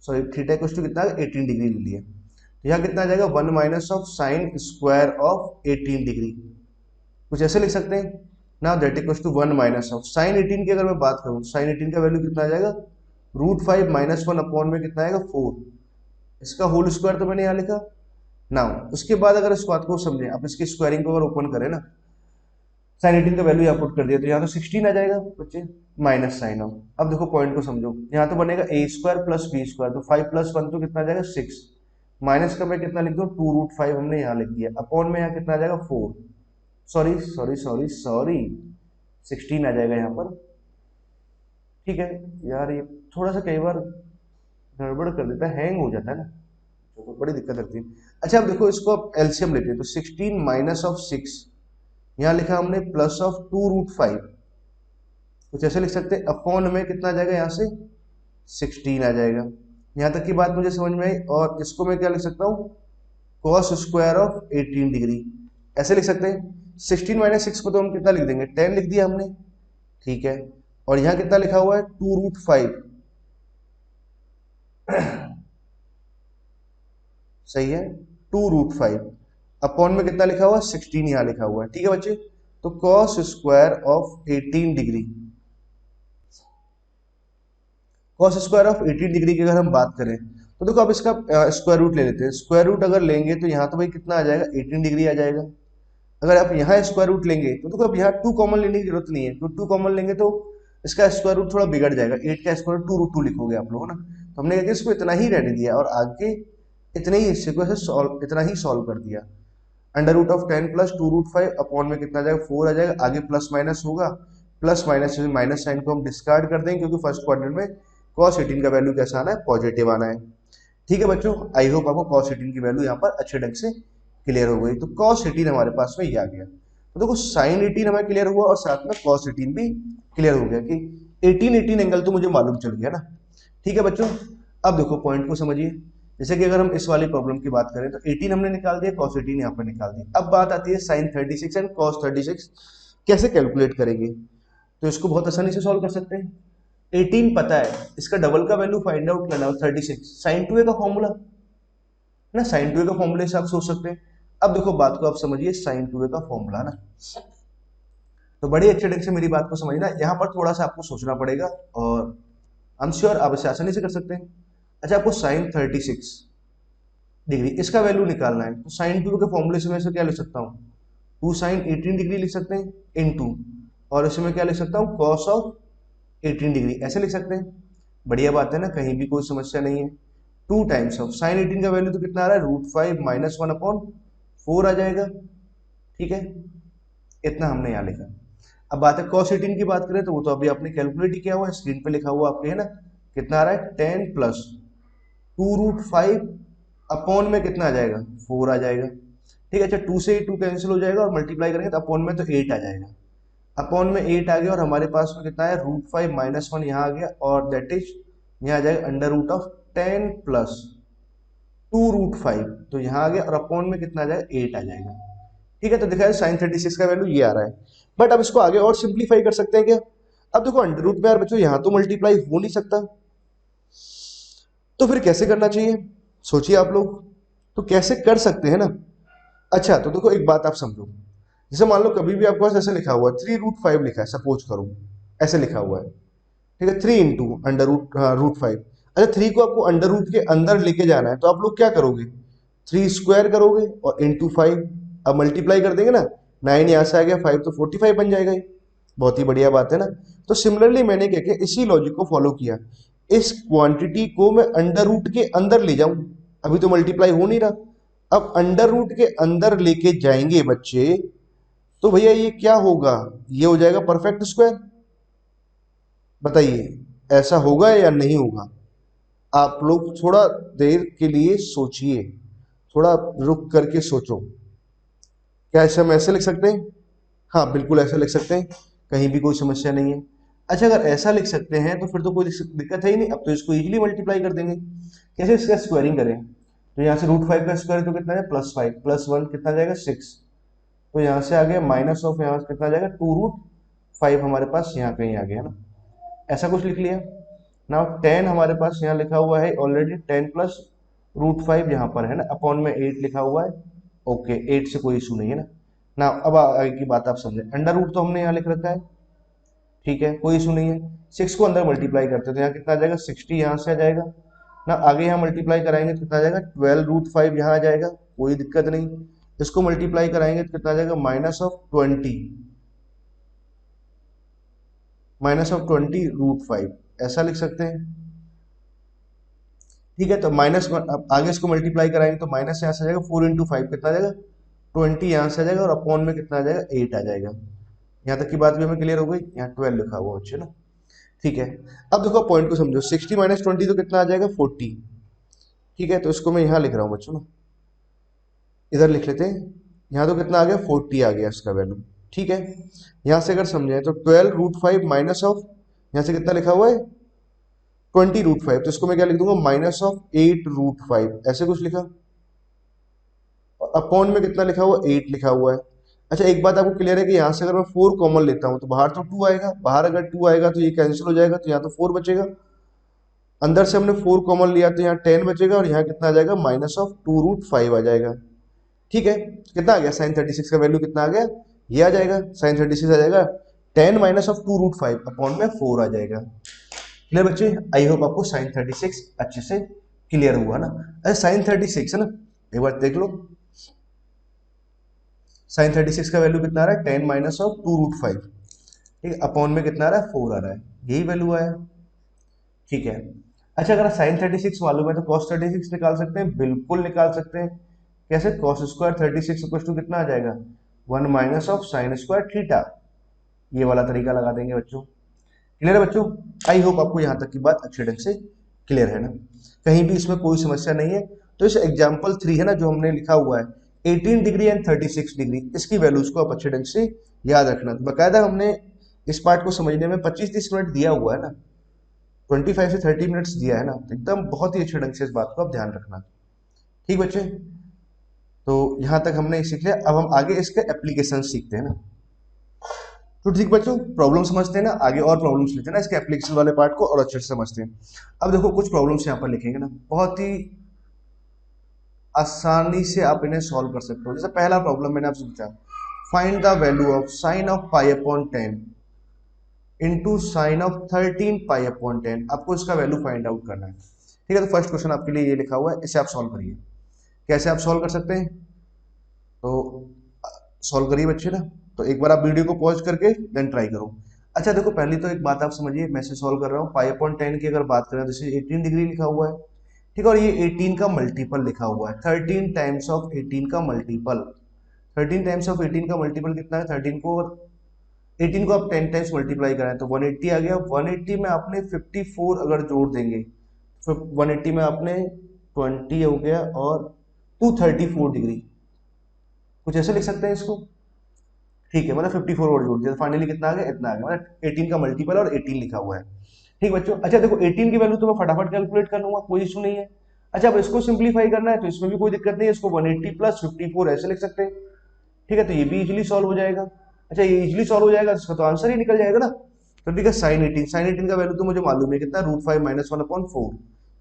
सॉरी थीटा इक्वल टू कितना 18 डिग्री ले लिया, तो यहाँ कितना आ जाएगा 1 minus of sine square of 18 degree, कुछ ऐसे लिख सकते हैं ना, that equal to 1 minus of sine 18 की अगर मैं बात करूँ साइन 18 का वैल्यू कितना आ जाएगा √5 -1 अपॉन में कितना आएगा 4, इसका होल स्क्वायर तो मैंने यहाँ लिखा ना। उसके बाद अगर इस बात को समझें, आप इसकी स्क्वायरिंग को अगर ओपन करें ना, साइन 18 का वैल्यू यहाँ पुट कर दिया तो यहाँ तो 16 आ जाएगा बच्चे माइनस साइन ऑफ। अब देखो पॉइंट को समझो, यहाँ तो बनेगा a² प्लस b², तो 5 + 1 तो कितना आ जाएगा 6, माइनस का मैं कितना लिख दूँ 2√5 हमने यहाँ लिख दिया, अपॉन में यहाँ कितना आ जाएगा 4, सॉरी सॉरी सॉरी सॉरी 16 आ जाएगा यहाँ पर। ठीक है यार, ये थोड़ा सा कई बार गड़बड़ कर देता है, हैंग हो जाता है ना, तो बड़ी दिक्कत लगती है। अच्छा अब देखो इसको अब एलसीएम लेते हैं, तो 16 माइनस ऑफ 6, यहाँ लिखा हमने प्लस ऑफ 2√5, कुछ ऐसे लिख सकते हैं, अपॉन में कितना आ जाएगा यहाँ से 16 आ जाएगा। यहाँ तक की बात मुझे समझ में आई, और इसको मैं क्या लिख सकता हूँ cos स्क्वायर ऑफ 18 डिग्री, ऐसे लिख सकते हैं। 16 - 6 को तो हम कितना लिख देंगे 10 लिख दिया हमने, ठीक है, और यहाँ कितना लिखा हुआ है 2√5 सही है 2√5 अपॉन में कितना लिखा हुआ है 16 यहाँ लिखा हुआ है। ठीक है बच्चे, तो cos square of 18 degree, cos square of 18 degree की अगर हम बात करें तो देखो अब इसका स्क्वायर रूट ले लेते हैं। स्क्वायर रूट अगर लेंगे तो यहाँ तो भाई कितना आ जाएगा 18 डिग्री आ जाएगा। अगर आप यहाँ स्क्वायर रूट लेंगे तो देखो अब यहाँ 2 कॉमन लेने की जरूरत नहीं है, तो 2 कॉमन लेंगे तो इसका स्क्वायर रूट थोड़ा बिगड़ जाएगा, 8 का स्क्वायर 2√2 लिखोगे आप लोग ना, तो हमने क्या इसको इतना ही रहने दिया और आगे इतने ही हिस्से को इतना ही सॉल्व कर दिया। √10 + 2√5 अपॉन में कितना आ जाएगा 4 आ जाएगा, आगे प्लस माइनस होगा, प्लस माइनस माइनस साइन को हम डिस्कार्ड कर देंगे क्योंकि फर्स्ट क्वाड्रेंट में cos 18 का वैल्यू कैसा आना है पॉजिटिव आना है। ठीक है बच्चों, आई होप आपको cos 18 की वैल्यू यहाँ पर अच्छे ढंग से क्लियर हो गई। तो cos 18 हमारे पास में ये आ गया। तो देखो sin 18 हमें क्लियर हुआ और साथ में cos 18 भी क्लियर हो गया कि 18 एंगल तो मुझे मालूम चल गया ना। ठीक है बच्चों, अब देखो पॉइंट को समझिए। जैसे कि अगर हम इस वाली प्रॉब्लम की बात करें तो 18 हमने निकाल दिया, cos 18 यहाँ पर निकाल दिया। अब बात आती है sin 36 एंड cos 36 कैसे कैलकुलेट करेंगे। तो इसको बहुत आसानी से सॉल्व कर सकते हैं। 18 पता है, इसका डबल का वैल्यू फाइंड आउट करना है 36, sin 2a का फॉर्मूला ना, sin 2a का फॉर्मूले से आप सोच सकते हैं। अब देखो बात को आप समझिए, sin 2a का फॉर्मूला ना, तो बड़ी अच्छे ढंग से मेरी बात को समझना। यहाँ पर थोड़ा सा आपको सोचना पड़ेगा और आई एम श्योर आप इसे आसानी से कर सकते हैं। अच्छा, आपको sin 36 डिग्री इसका वैल्यू निकालना है, तो sin 2 के फॉर्मूले से मैं इसे क्या लिख सकता हूँ, 2 sin 18 डिग्री लिख सकते हैं इनटू, और इसे मैं क्या लिख सकता हूँ, cos ऑफ 18 डिग्री ऐसे लिख सकते हैं। बढ़िया बात है ना, कहीं भी कोई समस्या नहीं है। 2 टाइम्स ऑफ साइन 18 का वैल्यू तो कितना आ रहा है, √5 -1 अपॉन 4 आ जाएगा। ठीक है, इतना हमने यहाँ लिखा। अब बात है cos 18 की बात करें तो वो तो अभी आपने कैलकुलेट ही किया हुआ है, स्क्रीन पे लिखा हुआ आपके है ना। कितना आ रहा है, 10 प्लस 2√5 अपॉन में कितना आ जाएगा, 4 आ जाएगा। ठीक है, अच्छा 2 से 2 कैंसिल हो जाएगा और मल्टीप्लाई करेंगे तो अपॉन में तो 8 आ जाएगा। अपॉन में 8 आ गया और हमारे पास में कितना है, √5 -1 यहाँ आ गया और दैट इज यहाँ आ जाएगा अंडर रूट ऑफ 10 प्लस 2√5, तो यहाँ आ गया और अपॉन में कितना आ जाएगा, 8 आ जाएगा। ठीक है, तो दिखाया साइन 36 का वैल्यू ये आ रहा है। बट अब इसको आगे और सिंप्लीफाई कर सकते हैं क्या। अब देखो अंडर रूट में यार बच्चों यहाँ तो मल्टीप्लाई हो नहीं सकता, तो फिर कैसे करना चाहिए, सोचिए आप लोग। तो कैसे कर सकते हैं ना। अच्छा तो देखो एक बात आप समझो, जैसे मान लो कभी भी आपके पास ऐसे लिखा हुआ है 3√5 लिखा है, सपोज करो ऐसे लिखा हुआ है। ठीक है, 3 इंटू अंडर रूट √5। अच्छा 3 को आपको अंडर रूट के अंदर लेके जाना है तो आप लोग क्या करोगे, 3 स्क्वायर करोगे और इंटू 5। अब मल्टीप्लाई कर देंगे ना, 9 यहाँ से आ गया, 5 तो 45 बन जाएगा ये। बहुत ही बढ़िया बात है ना। तो सिमिलरली मैंने क्या किया, इसी लॉजिक को फॉलो किया। इस क्वांटिटी को मैं अंडर रूट के अंदर ले जाऊं, अभी तो मल्टीप्लाई हो नहीं रहा। अब अंडर रूट के अंदर लेके जाएंगे बच्चे तो भैया ये क्या होगा, ये हो जाएगा परफेक्ट स्क्वायर। बताइए ऐसा होगा या नहीं होगा। आप लोग थोड़ा देर के लिए सोचिए, थोड़ा रुक करके सोचो। क्या ऐसे हम ऐसे लिख सकते हैं, हाँ बिल्कुल ऐसे लिख सकते हैं, कहीं भी कोई समस्या नहीं है। अच्छा अगर ऐसा लिख सकते हैं तो फिर तो कोई दिक्कत है ही नहीं। अब तो इसको इजीली मल्टीप्लाई कर देंगे। कैसे इसका स्क्वायरिंग करें, तो यहाँ से √5 का स्क्वायर तो कितना है, +5 +1 कितना जाएगा, 6। तो यहाँ से आ गया माइनस ऑफ, यहाँ से कितना आ जाएगा, 2√5 हमारे पास यहाँ कहीं आ गया ना, ऐसा कुछ लिख लिया। नाउ 10 हमारे पास यहाँ लिखा हुआ है ऑलरेडी, 10 प्लस √5 यहाँ पर है ना, अपॉन में 8 लिखा हुआ है। ओके 8 से कोई इशू नहीं है ना। ना अब आगे की बात आप समझे, अंडर रूट तो हमने यहाँ लिख रखा है, ठीक है कोई इशू नहीं है। 6 को अंदर मल्टीप्लाई करते हैं तो यहाँ कितना आ जाएगा, 60 यहाँ से आ जाएगा ना। आगे यहाँ मल्टीप्लाई कराएंगे तो कितना आ जाएगा, 12√5 यहाँ आ जाएगा, कोई दिक्कत नहीं। इसको मल्टीप्लाई कराएंगे तो कितना आ जाएगा, -20 √5 ऐसा लिख सकते हैं। ठीक है, तो माइनस आगे इसको मल्टीप्लाई कराएंगे तो माइनस यहाँ से आ जाएगा, 4 × 5 कितना आ जाएगा, 20 यहाँ से आ जाएगा और अपॉन में कितना आ जाएगा, 8 आ जाएगा। यहाँ तक की बात भी हमें क्लियर हो गई, यहाँ 12 लिखा हुआ अच्छे ना। ठीक है, अब देखो पॉइंट को समझो, 60 - 20 तो कितना आ जाएगा, 40। ठीक है, तो इसको मैं यहाँ लिख रहा हूँ बच्चों ना, इधर लिख लेते हैं। यहाँ तो कितना आ गया, 40 आ गया इसका वैल्यू। ठीक है, यहाँ से अगर समझें तो 12√5 माइनस ऑफ, यहाँ से कितना लिखा हुआ है, 20√5, तो इसको मैं क्या लिख दूंगा, -8√5 ऐसे कुछ लिखा। अपॉन में कितना लिखा हुआ, 8 लिखा हुआ है। अच्छा एक बात आपको क्लियर है कि यहाँ से अगर मैं 4 कॉमन लेता हूँ तो बाहर तो 2 आएगा, बाहर अगर 2 आएगा तो ये कैंसिल हो जाएगा, तो यहाँ तो 4 बचेगा। अंदर से हमने 4 कॉमन लिया तो यहाँ 10 बचेगा और यहाँ कितना आ जाएगा, -2√5 आ जाएगा। ठीक है, कितना आ गया, साइन 36 का वैल्यू कितना आ गया, ये आ जाएगा, साइन 36 आ जाएगा 10 -2√5 अपॉन में 4 आ जाएगा। क्लियर बच्चे, आई होप आपको साइन 36 अच्छे से क्लियर हुआ ना। अरे साइन 36 है ना, एक बार देख लो, साइन 36 का वैल्यू कितना आ रहा है, 10 -2√5। ठीक है, अपॉन में कितना आ रहा है, 4 आ रहा है, यही वैल्यू आया। ठीक है, अच्छा अगर साइन 36 मालूम है तो कॉस 36 निकाल सकते हैं, बिल्कुल निकाल सकते हैं। कैसे, कॉस स्क्वायर 36 इक्वल टू कितना आ जाएगा, 1 minus of sine square theta. ये वाला तरीका लगा देंगे बच्चों। क्लियर है बच्चों, आई होप आपको यहाँ तक की बात अच्छे ढंग से क्लियर है ना, कहीं भी इसमें कोई समस्या नहीं है। तो इस एग्जाम्पल 3 है ना जो हमने लिखा हुआ है, 18 डिग्री एंड 36 डिग्री, इसकी वैल्यूज को आप अच्छे ढंग से याद रखना। तो बाकायदा हमने इस पार्ट को समझने में 25-30 मिनट दिया हुआ है ना, 25 से 30 मिनट्स दिया है ना, तो एकदम बहुत ही अच्छे ढंग से इस बात को आप ध्यान रखना। ठीक बच्चे, तो यहाँ तक हमने सीख लिया, अब हम आगे इसके एप्लीकेशन सीखते हैं ना। तो ठीक बच्चों, प्रॉब्लम समझते हैं ना, आगे और प्रॉब्लम्स लेते हैं ना, इसके एप्लीकेशन वाले पार्ट को और अच्छे से समझते हैं। अब देखो कुछ प्रॉब्लम्स यहाँ पर लिखेंगे ना, बहुत ही आसानी से आप इन्हें सॉल्व कर सकते हो। जैसे पहला प्रॉब्लम मैंने आपसे पूछा, find the value of sine of pi upon 10 into sine of 13 pi upon 10, आपको इसका वैल्यू फाइंड आउट करना है। ठीक है, तो फर्स्ट क्वेश्चन आपके लिए ये लिखा हुआ है, इसे आप सॉल्व करिए। कैसे आप सॉल्व कर सकते हैं, तो सॉल्व करिए बच्चे ना। तो एक बार आप वीडियो को पॉज करके देन ट्राई करो। अच्छा देखो, पहले तो एक बात आप समझिए, मैं इसे सॉल्व कर रहा हूँ। पाई अपॉन 10 की अगर बात करें तो इसे 18 डिग्री लिखा हुआ है, ठीक है, और ये 18 का मल्टीपल लिखा हुआ है, 13 टाइम्स ऑफ 18 का मल्टीपल। 13 टाइम्स ऑफ 18 का मल्टीपल कितना है, 13 को 18 को आप 10 टाइम्स मल्टीप्लाई करें तो 180 आ गया। 180 में आपने 54 अगर जोड़ देंगे, 180 में आपने 20 हो गया और 234 डिग्री, कुछ ऐसे लिख सकते हैं इसको। ठीक है, मतलब 54 और जोड़ दिया, फाइनली कितना आ गया, इतना आ गया, मतलब 18 का मल्टीपल और 18 लिखा हुआ है। ठीक बच्चों, अच्छा देखो 18 की वैल्यू तो मैं फटाफट कैलकुलेट कर लूंगा, कोई इशू नहीं है। अच्छा, अब इसको सिंप्लीफाई करना है तो इसमें भी कोई दिक्कत नहीं है, इसको 180 प्लस 54 ऐसे लिख सकते हैं। ठीक है, तो ये भी इजिली सॉल्व हो जाएगा। अच्छा, ये इजिली सॉल्व हो जाएगा, इसका तो आंसर ही निकल जाएगा ना। तो ठीक है, साइन 18 का वैल्यू तो मुझे मालूम है कितना, √5 माइनस 1/4,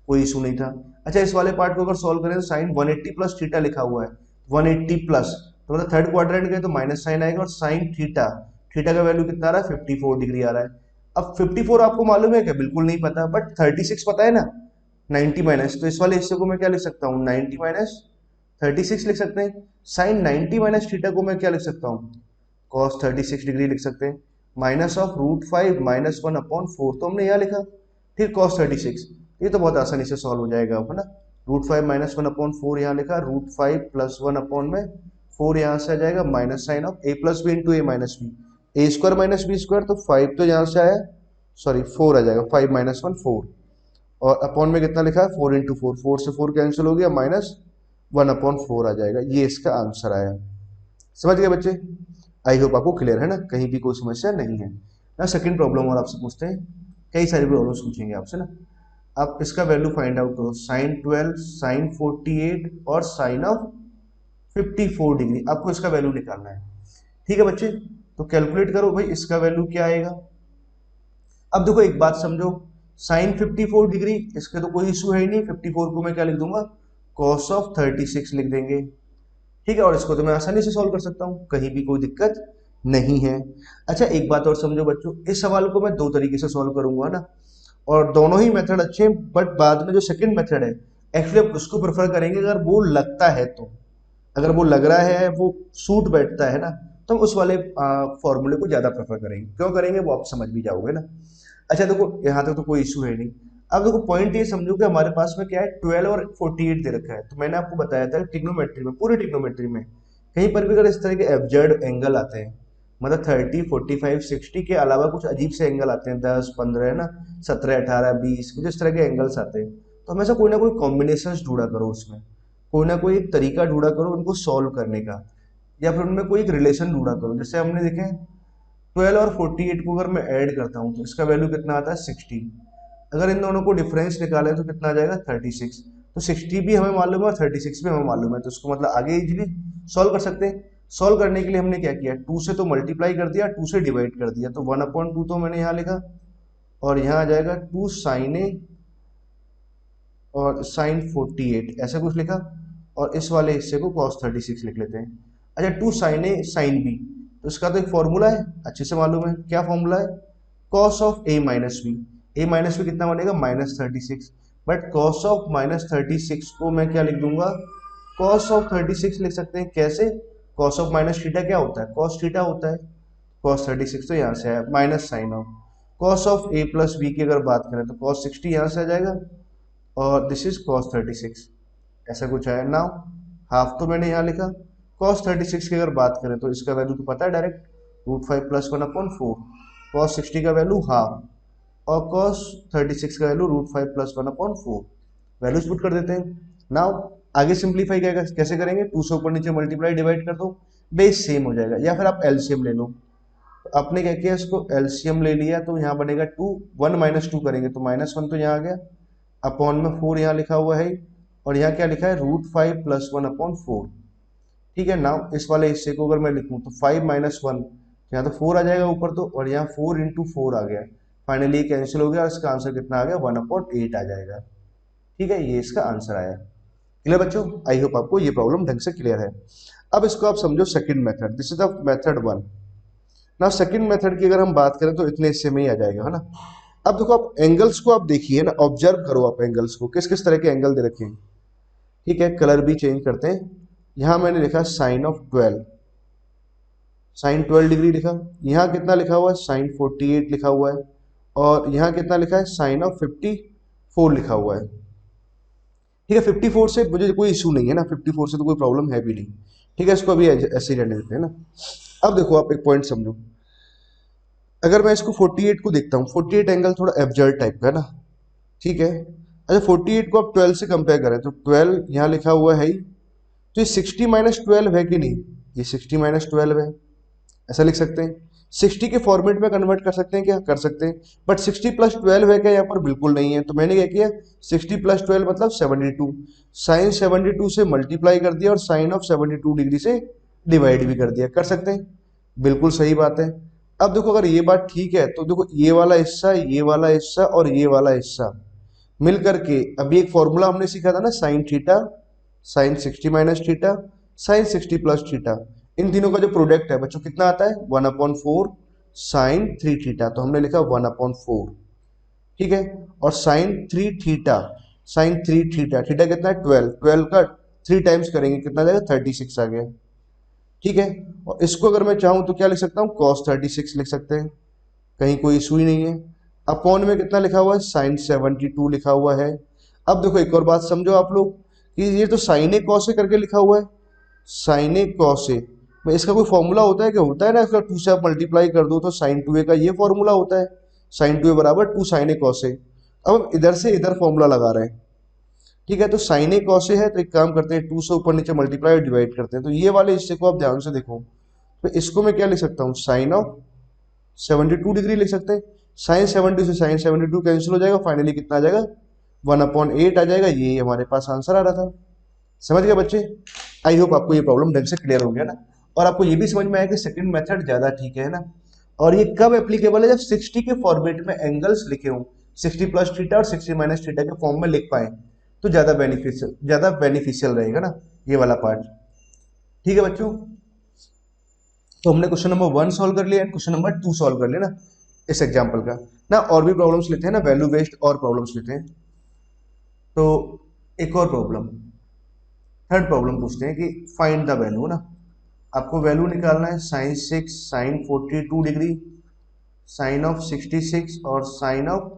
कोई इशू नहीं था। अच्छा, इस वाले पार्ट को अगर सॉल्व करें तो साइन 180 प्लस थीटा लिखा हुआ है, 180 प्लस, तो मतलब थर्ड क्वाड्रेंट गए तो माइनस साइन आएगा, और साइन थीटा, थीटा का वैल्यू कितना आ रहा है, 54 डिग्री आ रहा है। अब 54 आपको मालूम है क्या, बिल्कुल नहीं पता, बट 36 पता है ना, 90 माइनस, तो इस वाले हिस्से को मैं क्या लिख सकता हूँ, 90 माइनस 36 लिख सकते हैं। साइन 90 माइनस थीटा को मैं क्या लिख सकता हूँ, कॉस 36 डिग्री लिख सकते हैं। माइनस ऑफ √5 माइनस 1/4, तो हमने यहाँ लिखा, फिर cos 36, ये तो बहुत आसानी से सॉल्व हो जाएगा, है ना। √5 माइनस 1/4 यहाँ लिखा, √5 प्लस 1/4 यहाँ से आ जाएगा, minus sine of a plus B into A minus B, A square minus B square, तो 5 तो यहाँ से आया, सॉरी 4 आ जाएगा, 5 माइनस 1 4, और अपॉन में कितना लिखा है, 4 इंटू 4, 4 से 4 कैंसिल हो गया, माइनस 1/4 आ जाएगा, ये इसका आंसर आया। समझ गए बच्चे, आई होप आपको क्लियर है ना, कहीं भी कोई समस्या नहीं है ना। सेकंड प्रॉब्लम और आपसे पूछते हैं, कई सारी प्रॉब्लम्स पूछेंगे आपसे ना। आप इसका वैल्यू फाइंड आउट करो, साइन 12 साइन 48 और साइन ऑफ 54 डिग्री, आपको इसका वैल्यू निकालना है। ठीक है बच्चे, तो कैलकुलेट करो भाई, इसका वैल्यू क्या आएगा। अब देखो एक बात समझो, साइन 54 डिग्री, इसके तो कोई इशू है ही नहीं, 54 को मैं क्या लिख दूंगा, कॉस ऑफ 36 लिख देंगे। ठीक है, और इसको तो मैं आसानी से सॉल्व कर सकता हूँ, कहीं भी कोई दिक्कत नहीं है। अच्छा, एक बात और समझो बच्चों, इस सवाल को मैं दो तरीके से सॉल्व करूंगा ना, और दोनों ही मेथड अच्छे हैं, बट बाद में जो सेकंड मेथड है, एक्चुअली आप उसको प्रेफर करेंगे अगर वो लगता है तो, अगर वो लग रहा है, वो सूट बैठता है ना, तो हम उस वाले फॉर्मूले को ज्यादा प्रेफर करेंगे। क्यों करेंगे वो आप समझ भी जाओगे ना। अच्छा देखो, यहाँ तक तो कोई इशू है नहीं। अब देखो पॉइंट ये समझो कि हमारे पास में क्या है, 12 और 48 दे रखा है, तो मैंने आपको बताया था ट्रिग्नोमेट्री में, पूरी ट्रिग्नोमेट्री में कहीं पर भी अगर इस तरह के एब्जर्ड एंगल आते हैं, मतलब 30 45 60 के अलावा कुछ अजीब से एंगल आते हैं, 10 15 है ना, 17 18 20, कुछ इस तरह के एंगल्स आते हैं, तो हमेशा कोई ना कोई कॉम्बिनेशन ढूंढा करो, उसमें कोई ना कोई एक तरीका ढूंढा करो उनको सॉल्व करने का, या फिर उनमें कोई एक रिलेशन ढूंढा करो। जैसे हमने देखे 12 और 48 को अगर मैं ऐड करता हूँ तो इसका वैल्यू कितना आता है, 60। अगर इन दोनों को डिफरेंस निकाले तो कितना आ जाएगा, 36। तो 60 भी हमें मालूम है और 36 भी हमें मालूम है, तो इसको मतलब आगे इजीली सॉल्व कर सकते हैं। सॉल्व करने के लिए हमने क्या किया, 2 से तो मल्टीप्लाई कर दिया, 2 से डिवाइड कर दिया, तो 1/2 तो मैंने यहाँ लिखा, और यहाँ आ जाएगा 2 साइन ए और साइन 48 ऐसा कुछ लिखा, और इस वाले हिस्से को cos 36 लिख लेते हैं। अच्छा, 2 साइन ए साइन बी, तो इसका तो एक फॉर्मूला है, अच्छे से मालूम है क्या फॉर्मूला है, cos of a minus B, a minus B कितना बनेगा, -36, बट cos ऑफ -36 को मैं क्या लिख दूंगा, cos ऑफ 36 लिख सकते हैं। कैसे, cos ऑफ माइनस थीटा क्या होता है, cos थीटा होता है, cos 36 तो यहाँ से आया, minus sine of cos of a plus B की अगर बात करें तो cos 60 यहाँ से आ जाएगा, और दिस इज cos 36, ऐसा कुछ है। नाउ हाफ तो मैंने यहाँ लिखा, cos 36 की अगर बात करें तो इसका वैल्यू तो पता है डायरेक्ट, √5 प्लस 1/4, cos 60 का वैल्यू हाफ, और cos 36 का वैल्यू √5 प्लस 1/4, वैल्यूज पुट कर देते हैं। नाउ आगे सिंप्लीफाई कैसे करेंगे, 2 से ऊपर नीचे मल्टीप्लाई डिवाइड कर दो, बेस सेम हो जाएगा। या फिर आप एलसीएम ले लो, तो आपने क्या किया, इसको एलसीएम ले लिया तो यहाँ बनेगा 2, 1 माइनस 2 करेंगे तो -1 तो यहाँ आ गया, अपॉन में 4 यहाँ लिखा हुआ है, और यहाँ क्या लिखा है √5 + 1/4। ठीक है ना, इस वाले हिस्से को अगर मैं लिखूँ तो 5 - 1, यहाँ तो 4 आ जाएगा ऊपर तो, और यहाँ 4 × 4 आ गया, फाइनली कैंसिल हो गया और इसका आंसर कितना आ गया, 1/8 आ जाएगा। ठीक है, ये इसका आंसर आया। क्लियर बच्चों, आई होप आपको ये प्रॉब्लम ढंग से क्लियर है। अब इसको आप समझो second method, this is the method 1। ना सेकंड मेथड की अगर हम बात करें तो इतने हिस्से में ही आ जाएगा, है ना। अब देखो आप एंगल्स को आप देखिए ना, ऑब्जर्व करो आप एंगल्स को, किस किस तरह के एंगल दे रखे हैं। ठीक है, कलर भी चेंज करते हैं। यहाँ मैंने लिखा sin of 12, sin 12 डिग्री लिखा। यहाँ कितना लिखा हुआ है, sin 48 लिखा हुआ है। और यहाँ कितना लिखा है, sin of 54 लिखा हुआ है। ठीक है, 54 से मुझे कोई इशू नहीं है ना, 54 से तो कोई प्रॉब्लम है भी नहीं। ठीक है, इसको अभी ऐसे ही रहने देते हैं ना। अब देखो आप एक पॉइंट समझो, अगर मैं इसको 48 को देखता हूँ, 48 एंगल थोड़ा एब्जर्ड टाइप का है ना। ठीक है, अच्छा 48 को आप 12 से कंपेयर करें तो 12 यहाँ लिखा हुआ है ही, तो ये 60 - 12 है कि नहीं, ये 60 - 12 है, ऐसा लिख सकते हैं। 60 के फॉर्मेट में कन्वर्ट कर सकते हैं क्या, कर सकते हैं, बट 60 + 12 है क्या, यहाँ पर बिल्कुल नहीं है। तो मैंने क्या किया, 60 + 12 मतलब 72, साइन 72 से मल्टीप्लाई कर दिया और साइन ऑफ 72 डिग्री से डिवाइड भी कर दिया, कर सकते हैं, बिल्कुल सही बात है। अब देखो अगर ये बात ठीक है तो देखो ये वाला हिस्सा, ये वाला हिस्सा और ये वाला हिस्सा मिल करके, अभी एक फॉर्मूला हमने सीखा था ना, sine theta sine 60 - theta sine 60 + theta, इन तीनों का जो प्रोडक्ट है बच्चों कितना आता है, 1/4 साइन 3 थीटा, तो हमने लिखा 1/4। ठीक है, और sine 3 theta, sine 3 theta, theta कितना है 12, 12 का 3 टाइम्स करेंगे कितना जाएगा, 36 आ गया। ठीक है, और इसको अगर मैं चाहूं तो क्या लिख सकता हूँ, cos 36 लिख सकते हैं, कहीं कोई इशू ही नहीं है। अपॉन में कितना लिखा हुआ है, साइन 72 लिखा हुआ है। अब देखो एक और बात समझो आप लोग, कि ये तो साइने कॉसे करके लिखा हुआ है, साइने कॉसे में इसका कोई फॉर्मूला होता है क्या, होता है ना, इसका 2 से आप मल्टीप्लाई कर दो तो साइन 2a का ये फॉर्मूला होता है, साइन 2a = 2 साइने कॉसे। अब हम इधर से इधर फॉर्मूला लगा रहे हैं। ठीक है, तो साइने कॉसे है तो एक काम करते हैं, 2 से ऊपर नीचे मल्टीप्लाई और डिवाइड करते हैं, तो ये वाले हिस्से को आप ध्यान से देखो, तो इसको मैं क्या लिख सकता हूँ, साइन ऑफ 72 डिग्री लिख सकते हैं। साइन 70 से साइन 72 कैंसिल हो जाएगा, फाइनली कितना आ जाएगा, 1/8 आ जाएगा। ये हमारे पास आंसर आ रहा था। समझ गए बच्चे, आई होप आपको ये प्रॉब्लम ढंग से क्लियर हो गया ना, और आपको ये भी समझ में आया कि सेकंड मेथड ज्यादा ठीक है ना। और ये कब एप्लीकेबल है, जब 60 के फॉर्मेट में एंगल्स लिखे हों, 60 + थीटा और 60 - थीटा के फॉर्म में लिख पाए, तो ज्यादा बेनिफिशियल रहेगा ना ये वाला पार्ट। ठीक है बच्चों, तो हमने क्वेश्चन नंबर 1 सॉल्व कर लिया, क्वेश्चन नंबर 2 सॉल्व कर लिया ना इस एग्जाम्पल का ना। और भी प्रॉब्लम्स लेते हैं ना, वैल्यू बेस्ड और प्रॉब्लम्स लेते हैं। तो एक और प्रॉब्लम, थर्ड प्रॉब्लम पूछते हैं कि फाइंड द वैल्यू ना, आपको वैल्यू निकालना है, sine 6 sine 42 degree, sine of 66 और साइन ऑफ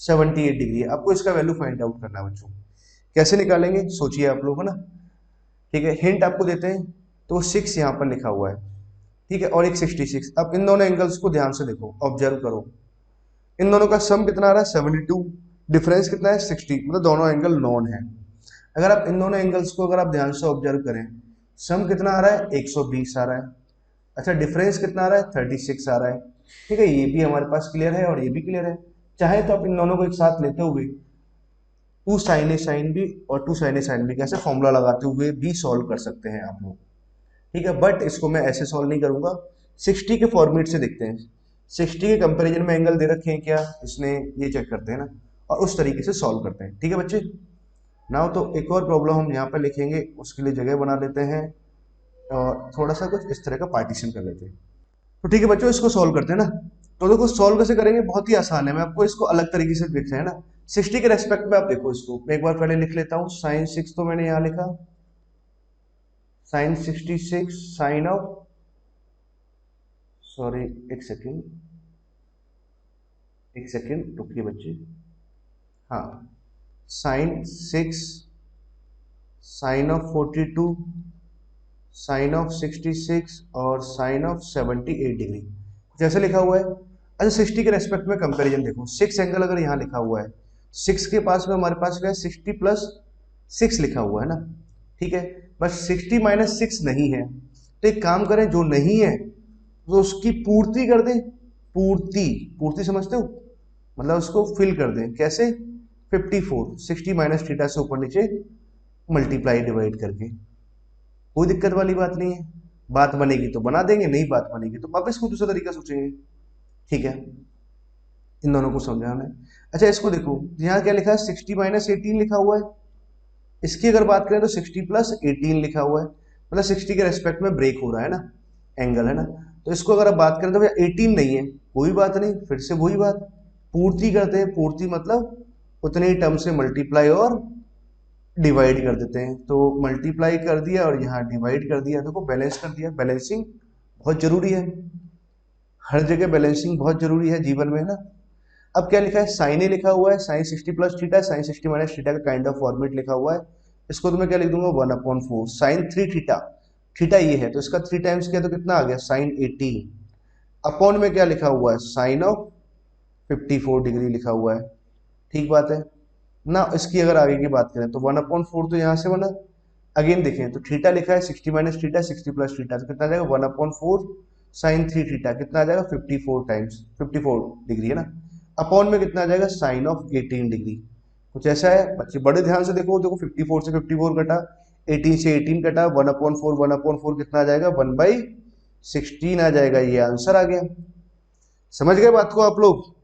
78 डिग्री, आपको इसका वैल्यू फाइंड आउट करना है बच्चों। कैसे निकालेंगे सोचिए आप लोग, है ना। ठीक है, हिंट आपको देते हैं, तो 6 यहाँ पर लिखा हुआ है, ठीक है, और एक 66। अब इन दोनों एंगल्स को ध्यान से देखो, ऑब्जर्व करो, इन दोनों का सम कितना आ रहा है, 72, डिफरेंस कितना है, 60, मतलब दोनों एंगल नॉन है। अगर आप इन दोनों एंगल्स को अगर आप ध्यान से ऑब्जर्व करें, सम कितना आ रहा है, 120 आ रहा है। अच्छा, डिफरेंस कितना आ रहा है, 36 आ रहा है। ठीक है, ये भी हमारे पास क्लियर है और ये भी क्लियर है। चाहे तो आप इन दोनों को एक साथ लेते हुए 2 साइन ए साइन बी और 2 साइन ए साइन बी कैसे फॉर्मूला लगाते हुए भी सॉल्व कर सकते हैं आप लोग। ठीक है, बट इसको मैं ऐसे सॉल्व नहीं करूंगा, 60 के फॉर्मेट से देखते हैं, 60 के कंपैरिजन में एंगल दे रखे हैं क्या इसने, ये चेक करते हैं ना, और उस तरीके से सॉल्व करते हैं। ठीक है बच्चे, नाउ तो एक और प्रॉब्लम हम यहाँ पर लिखेंगे, उसके लिए जगह बना लेते हैं और थोड़ा सा कुछ इस तरह का पार्टीशन कर लेते हैं। तो ठीक है बच्चों, इसको सॉल्व करते हैं ना। तो देखो सॉल्व कैसे करेंगे, बहुत ही आसान है, मैं आपको इसको अलग तरीके से लिख रहे हैं ना। 60 के रेस्पेक्ट में आप देखो इसको, मैं एक बार पहले लिख लेता हूँ, साइन 6 तो मैंने यहाँ लिखा, साइन 66 साइन ऑफ, सॉरी एक सेकेंड रुकिए बच्चे, हाँ, sine 6 sine of 42 sine of 66 और साइन ऑफ 78 डिग्री जैसे लिखा हुआ है। अच्छा 60 के रेस्पेक्ट में कंपैरिजन देखो, 6 एंगल अगर यहाँ लिखा हुआ है, 6 के पास में हमारे पास क्या है, 60 + 6 लिखा हुआ है ना, ठीक है, बस 60 माइनस 6 नहीं है, तो एक काम करें, जो नहीं है तो उसकी पूर्ति कर दें। पूर्ति, पूर्ति समझते हो, मतलब उसको फिल कर दें। कैसे? 54 60 माइनस थीटा से ऊपर नीचे मल्टीप्लाई डिवाइड करके। कोई दिक्कत वाली बात नहीं है, बात बनेगी तो बना देंगे, नहीं बात बनेगी तो वापस कोई दूसरा तरीका सोचेंगे। ठीक है, इन दोनों को समझाना है। अच्छा इसको देखो, यहाँ क्या लिखा है, 60 माइनस 18 लिखा हुआ है। इसकी अगर बात करें तो 60 प्लस 18 लिखा हुआ है, मतलब 60 के रेस्पेक्ट में ब्रेक हो रहा है ना, एंगल है ना। तो इसको अगर आप बात करें तो भैया 18 नहीं है, कोई बात नहीं, फिर से वही बात, पूर्ति करते हैं। पूर्ति मतलब उतने ही टर्म से मल्टीप्लाई और डिवाइड कर देते हैं। तो मल्टीप्लाई कर दिया और यहाँ डिवाइड कर दिया, देखो बैलेंस कर दिया। बैलेंसिंग बहुत जरूरी है, हर जगह बैलेंसिंग बहुत जरूरी है जीवन में, है ना। अब क्या लिखा है, साइन ए लिखा हुआ है, sine 60 plus theta, sine 60 minus theta का काइंड ऑफ फॉर्मेट लिखा हुआ है। इसको तो मैं क्या लिख दूंगा, 1/4 साइन 3 थीटा। थीटा ये है तो इसका 3 टाइम्स किया तो कितना आ गया, साइन 18। अपॉन में क्या लिखा हुआ है, साइन ऑफ 54 डिग्री लिखा हुआ है। ठीक बात है ना। इसकी अगर आगे की बात करें तो 1/4 तो यहाँ से बना। अगेन देखें तो थीटा लिखा है 60 माइनस थीटा, 60 प्लस थीटा, तो कितना आ जाएगा 1/4 साइन 3 थीटा, कितना आ जाएगा 54 टाइम्स 54 डिग्री, है ना। अपॉन में कितना आ जाएगा, साइन ऑफ 18 डिग्री। कुछ ऐसा है बच्चे, बड़े ध्यान से देखो, देखो 54 से 54 कटा, 18 से 18 कटा, 1/4 कितना आ जाएगा, 1/16 आ जाएगा। ये आंसर आ गया। समझ गए बात को आप लोग?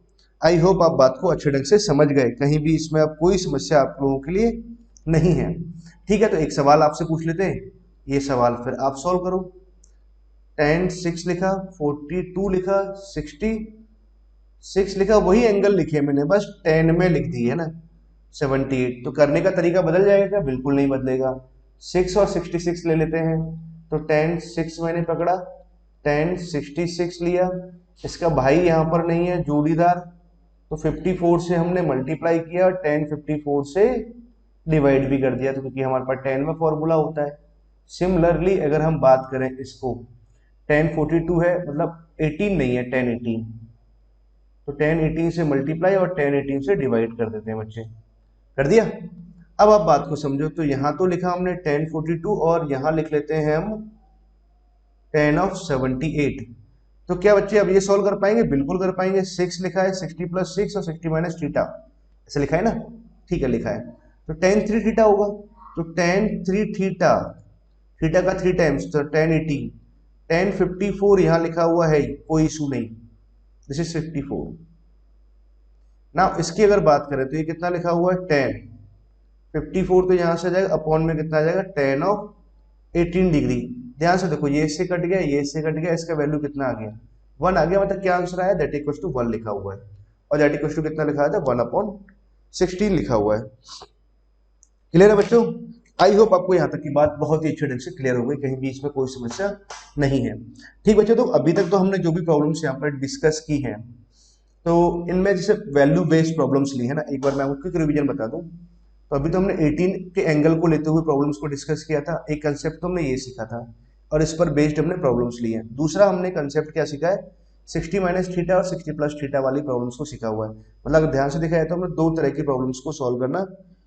आई होप आप बात को अच्छे ढंग से समझ गए, कहीं भी इसमें अब कोई समस्या आप लोगों के लिए नहीं है। ठीक है, तो एक सवाल आपसे पूछ लेते हैं, ये सवाल फिर आप सॉल्व करो। tan 6 लिखा, 42 लिखा, 66 लिखा, वही एंगल लिखे मैंने, बस tan में लिख दी है ना, 78। तो करने का तरीका बदल जाएगा क्या? बिल्कुल नहीं बदलेगा। 6 और 66 ले लेते हैं, तो tan 6 मैंने पकड़ा, tan 66 लिया, इसका भाई यहाँ पर नहीं है जोड़ीदार, तो 54 से हमने मल्टीप्लाई किया और tan 54 से डिवाइड भी कर दिया, तो क्योंकि हमारे पास tan में फॉर्मूला होता है। सिमिलरली अगर हम बात करें इसको, tan 42 है, मतलब 18 नहीं है, tan 18, तो tan 18 से मल्टीप्लाई और tan 18 से डिवाइड कर देते हैं बच्चे। कर दिया। अब आप बात को समझो, तो यहां तो लिखा हमने tan 42 और यहां लिख लेते हैं हम tan of 78। तो क्या बच्चे अब ये सॉल्व कर पाएंगे? बिल्कुल कर पाएंगे। 6 लिखा है, 60 प्लस 6 और 60 माइनस थीटा, ऐसे लिखा है ना, ठीक है लिखा है। तो tan 3 थीटा होगा, तो tan 3 थीटा, थीटा का 3 टाइम्स तो tan 18, tan 54 यहाँ लिखा हुआ है, कोई इशू नहीं, दिस इज 54 ना। इसकी अगर बात करें तो ये कितना लिखा हुआ है, tan 54, तो यहाँ से आ जाएगा अपॉन में कितना आ जाएगा, tan ऑफ 18 डिग्री। ध्यान से देखो, ये इससे कट गया, ये इससे कट गया, इसका वैल्यू कितना आ गया, 1 आ गया। मतलब क्या आंसर आया, दैट इक्वल टू 1 लिखा हुआ है, और दैट इक्वल टू कितना लिखा था, 1/16 लिखा हुआ है। क्लियर है बच्चों? आई होप आपको यहाँ तक की बात बहुत ही अच्छे ढंग से क्लियर हो गई, कहीं भी इसमें कोई समस्या नहीं है। ठीक बच्चों, तो अभी तक तो हमने जो भी प्रॉब्लम्स यहाँ पर डिस्कस की हैं, तो इनमें जैसे वैल्यू बेस्ड प्रॉब्लम्स ली है ना, एक बार मैं आपको क्विक रिवीजन बता दूं। तो अभी तो हमने 18 के एंगल को लेते हुए प्रॉब्लम्स को डिस्कस किया था, एक कंसेप्ट तो हमने ये सीखा था और इस पर बेस्ड हमने प्रॉब्लम्स लिए हैं। दूसरा हमने कंसेप्ट क्या सीखा है, 60 माइनस थीटा और 60 प्लस थीटा वाली प्रॉब्लम्स को सीखा हुआ है। मतलब अगर ध्यान से देखा जाए तो हमने 2 तरह की प्रॉब्लम्स को सॉल्व करना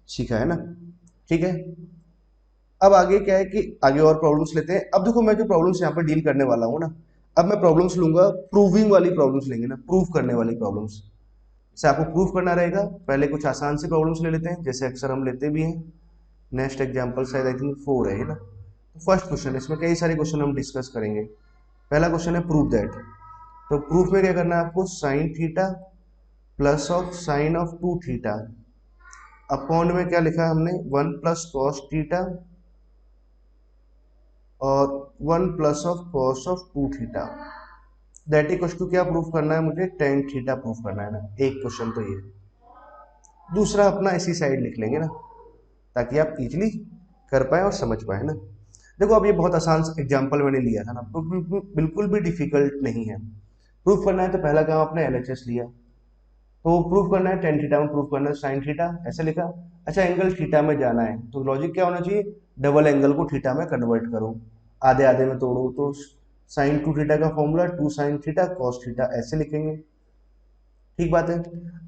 सीखा है ना। ठीक है, अब आगे क्या है कि आगे और प्रॉब्लम्स लेते हैं। अब देखो, मैं जो प्रॉब्लम्स यहाँ पर डील करने वाला हूँ ना, अब मैं प्रॉब्लम्स लूंगा, प्रूविंग वाली प्रॉब्लम्स लेंगे ना, प्रूव करने वाली प्रॉब्लम्स। जैसे आपको प्रूव करना रहेगा, पहले कुछ आसान सी प्रॉब्लम्स ले लेते हैं, जैसे अक्सर हम लेते भी हैं। नेक्स्ट एग्जांपल शायद आई थिंक 4 है ना। तो फर्स्ट क्वेश्चन, इसमें कई सारे क्वेश्चन हम डिस्कस करेंगे। पहला क्वेश्चन है प्रूव दैट। तो प्रूफ में क्या करना है आपको, sine theta plus of sine of 2 theta upon में क्या लिखा है हमने, 1 प्लस कॉस थीटा और 1 plus of cos of 2 theta, that equal to क्या प्रूफ करना है मुझे, tan थीटा प्रूफ करना है ना। एक क्वेश्चन तो ये, दूसरा अपना इसी साइड लिख लेंगे ना, ताकि आप इजीली कर पाए और समझ पाए ना। देखो अब ये बहुत आसान एग्जांपल मैंने लिया था ना, बिल्कुल भी डिफिकल्ट नहीं है। प्रूफ करना है तो पहला काम आपने एलएचएस लिया, तो प्रूफ करना है tan थीटा में, प्रूफ करना है साइन थीटा, ऐसे लिखा। अच्छा एंगल थीटा में जाना है, तो लॉजिक क्या होना चाहिए, डबल एंगल को थीटा में कन्वर्ट करो, आधे आधे में तोड़ो, तो साइन 2 थीटा का formula 2 sine theta cos theta, ऐसे लिखेंगे। ठीक बात है।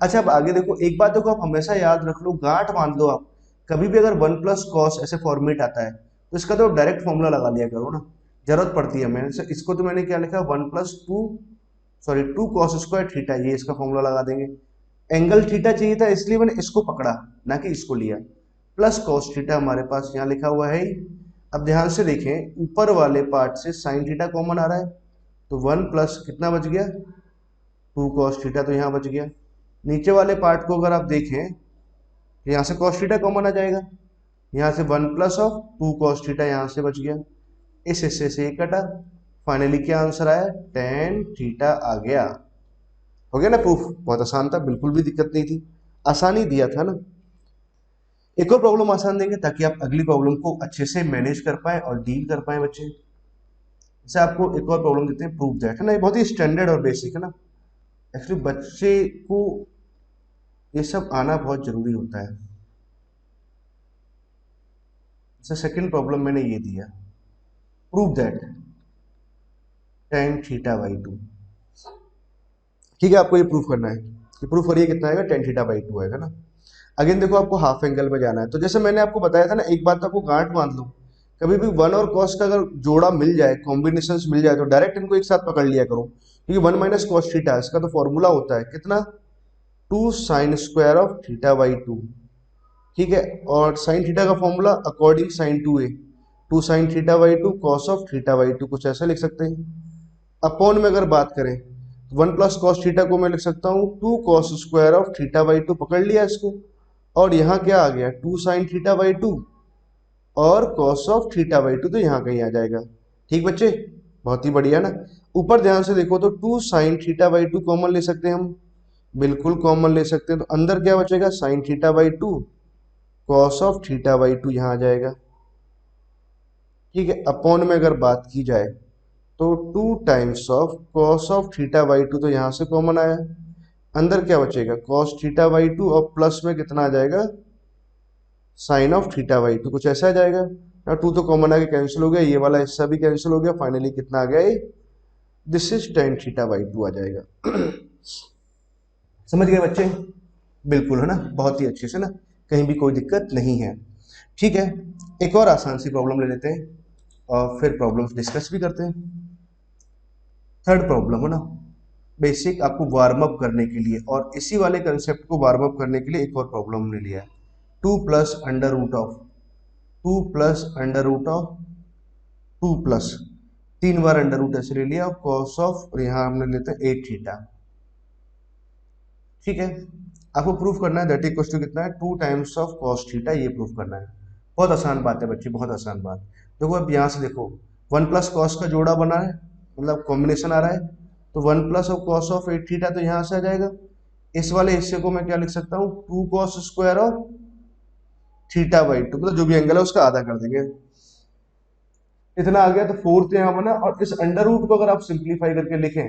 अच्छा अब आगे देखो, एक बात देखो आप हमेशा याद रख लो, गांठ बांध लो आप, कभी भी अगर 1 + cos ऐसे फॉर्मेट आता है तो इसका तो डायरेक्ट फॉर्मूला लगा लिया करो ना, जरूरत पड़ती है। मैंने इसको तो मैंने क्या लिखा, 2 cos² थीटा, ये इसका फॉर्मूला लगा देंगे। एंगल थीटा चाहिए था इसलिए मैंने इसको पकड़ा, ना कि इसको लिया। प्लस कॉस थीटा हमारे पास यहाँ लिखा हुआ है ही। अब ध्यान से देखें, ऊपर वाले पार्ट से साइन थीटा कॉमन आ रहा है, तो 1 + कितना बच गया, 2 cos थीटा, तो यहाँ बच गया। नीचे वाले पार्ट को अगर आप देखें तो यहाँ से cos थीटा कॉमन आ जाएगा, यहाँ से 1 + 2 cos थीटा यहाँ से बच गया, इस हिस्से से ये कटा। फाइनली क्या आंसर आया, tan थीटा आ गया। हो गया ना प्रूफ, बहुत आसान था, बिल्कुल भी दिक्कत नहीं थी, आसानी दिया था ना। एक और प्रॉब्लम आसान देंगे ताकि आप अगली प्रॉब्लम को अच्छे से मैनेज कर पाए और डील कर पाए बच्चे। जैसे आपको एक और प्रॉब्लम देते हैं, प्रूफ दैट, है ना, ये बहुत ही स्टैंडर्ड और बेसिक है ना। एक्चुअली बच्चे को ये सब आना बहुत जरूरी होता है। जैसे सेकंड प्रॉब्लम मैंने ये दिया, प्रूव दैट tan θ/2। ठीक है, आपको ये प्रूफ करना है कि प्रूफ करिए कितना आएगा, tan θ/2 आएगा ना। अगेन देखो, आपको हाफ एंगल में जाना है, तो जैसे मैंने आपको बताया था ना, एक बात आपको गांठ बांध लो, कभी भी 1 और cos का अगर जोड़ा मिल जाए, कॉम्बिनेशन मिल जाए, तो डायरेक्ट इनको एक साथ पकड़ लिया करो, क्योंकि 1 - cos थीटा इसका तो फॉर्मूला होता है कितना, 2 sin² θ/2। ठीक है, और साइन थीटा का formula according sin2a, 2 sin θ/2 cos θ/2, कुछ ऐसा लिख सकते हैं। अपॉन में अगर बात करें, 1 + cos थीटा को मैं लिख सकता हूँ 2 cos² θ/2, पकड़ लिया इसको, और यहाँ क्या आ गया, 2 sin θ/2 और cos θ/2, तो यहाँ कहीं आ जाएगा। ठीक बच्चे, बहुत ही बढ़िया ना। ऊपर ध्यान से देखो तो 2 sin θ/2 कॉमन ले सकते हैं हम, बिल्कुल कॉमन ले सकते हैं, तो अंदर क्या बचेगा, sin θ/2 cos θ/2 यहाँ आ जाएगा। ठीक है, अपॉन में अगर बात की जाए तो 2 times cos θ/2, तो यहाँ से कॉमन आया, अंदर क्या बचेगा, cos θ/2, और प्लस में कितना आ जाएगा, sin θ/2, कुछ ऐसा आ जाएगा ना। 2 तो कॉमन आके कैंसिल हो गया, ये वाला हिस्सा भी कैंसिल हो गया, फाइनली कितना आ गया, दिस इज tan θ/2 आ जाएगा। समझ गए बच्चे, बिल्कुल, है ना, बहुत ही अच्छे से ना, कहीं भी कोई दिक्कत नहीं है। ठीक है, एक और आसान सी प्रॉब्लम ले लेते हैं और फिर प्रॉब्लम्स डिस्कस भी करते हैं। थर्ड प्रॉब्लम है ना, बेसिक आपको वार्म अप करने के लिए, और इसी वाले कंसेप्ट को वार्म अप करने के लिए एक और प्रॉब्लम हमने लिया है, 2 + √2 प्लस 3 बार अंडर रूट ऐसे ले लिया, cos ऑफ, और यहाँ हमने लेते हैं 8 थीटा। ठीक है, आपको प्रूफ करना है दैट इक्वल्स टू कितना है, 2 times cos थीटा, ये प्रूफ करना है। बहुत आसान बात है बच्चे, बहुत आसान बात। देखो अब यहाँ से देखो, 1 + cos का जोड़ा बना है, मतलब कॉम्बिनेशन आ रहा है, तो 1 + cos ऑफ 8 थीटा, तो यहाँ से आ जाएगा। इस वाले हिस्से को मैं क्या लिख सकता हूँ, 2 cos² θ/2, मतलब जो भी एंगल है उसका आधा कर देंगे, इतना आ गया। तो फोर्थ यहाँ बना, और इस अंडर रूट को अगर आप सिंप्लीफाई करके लिखें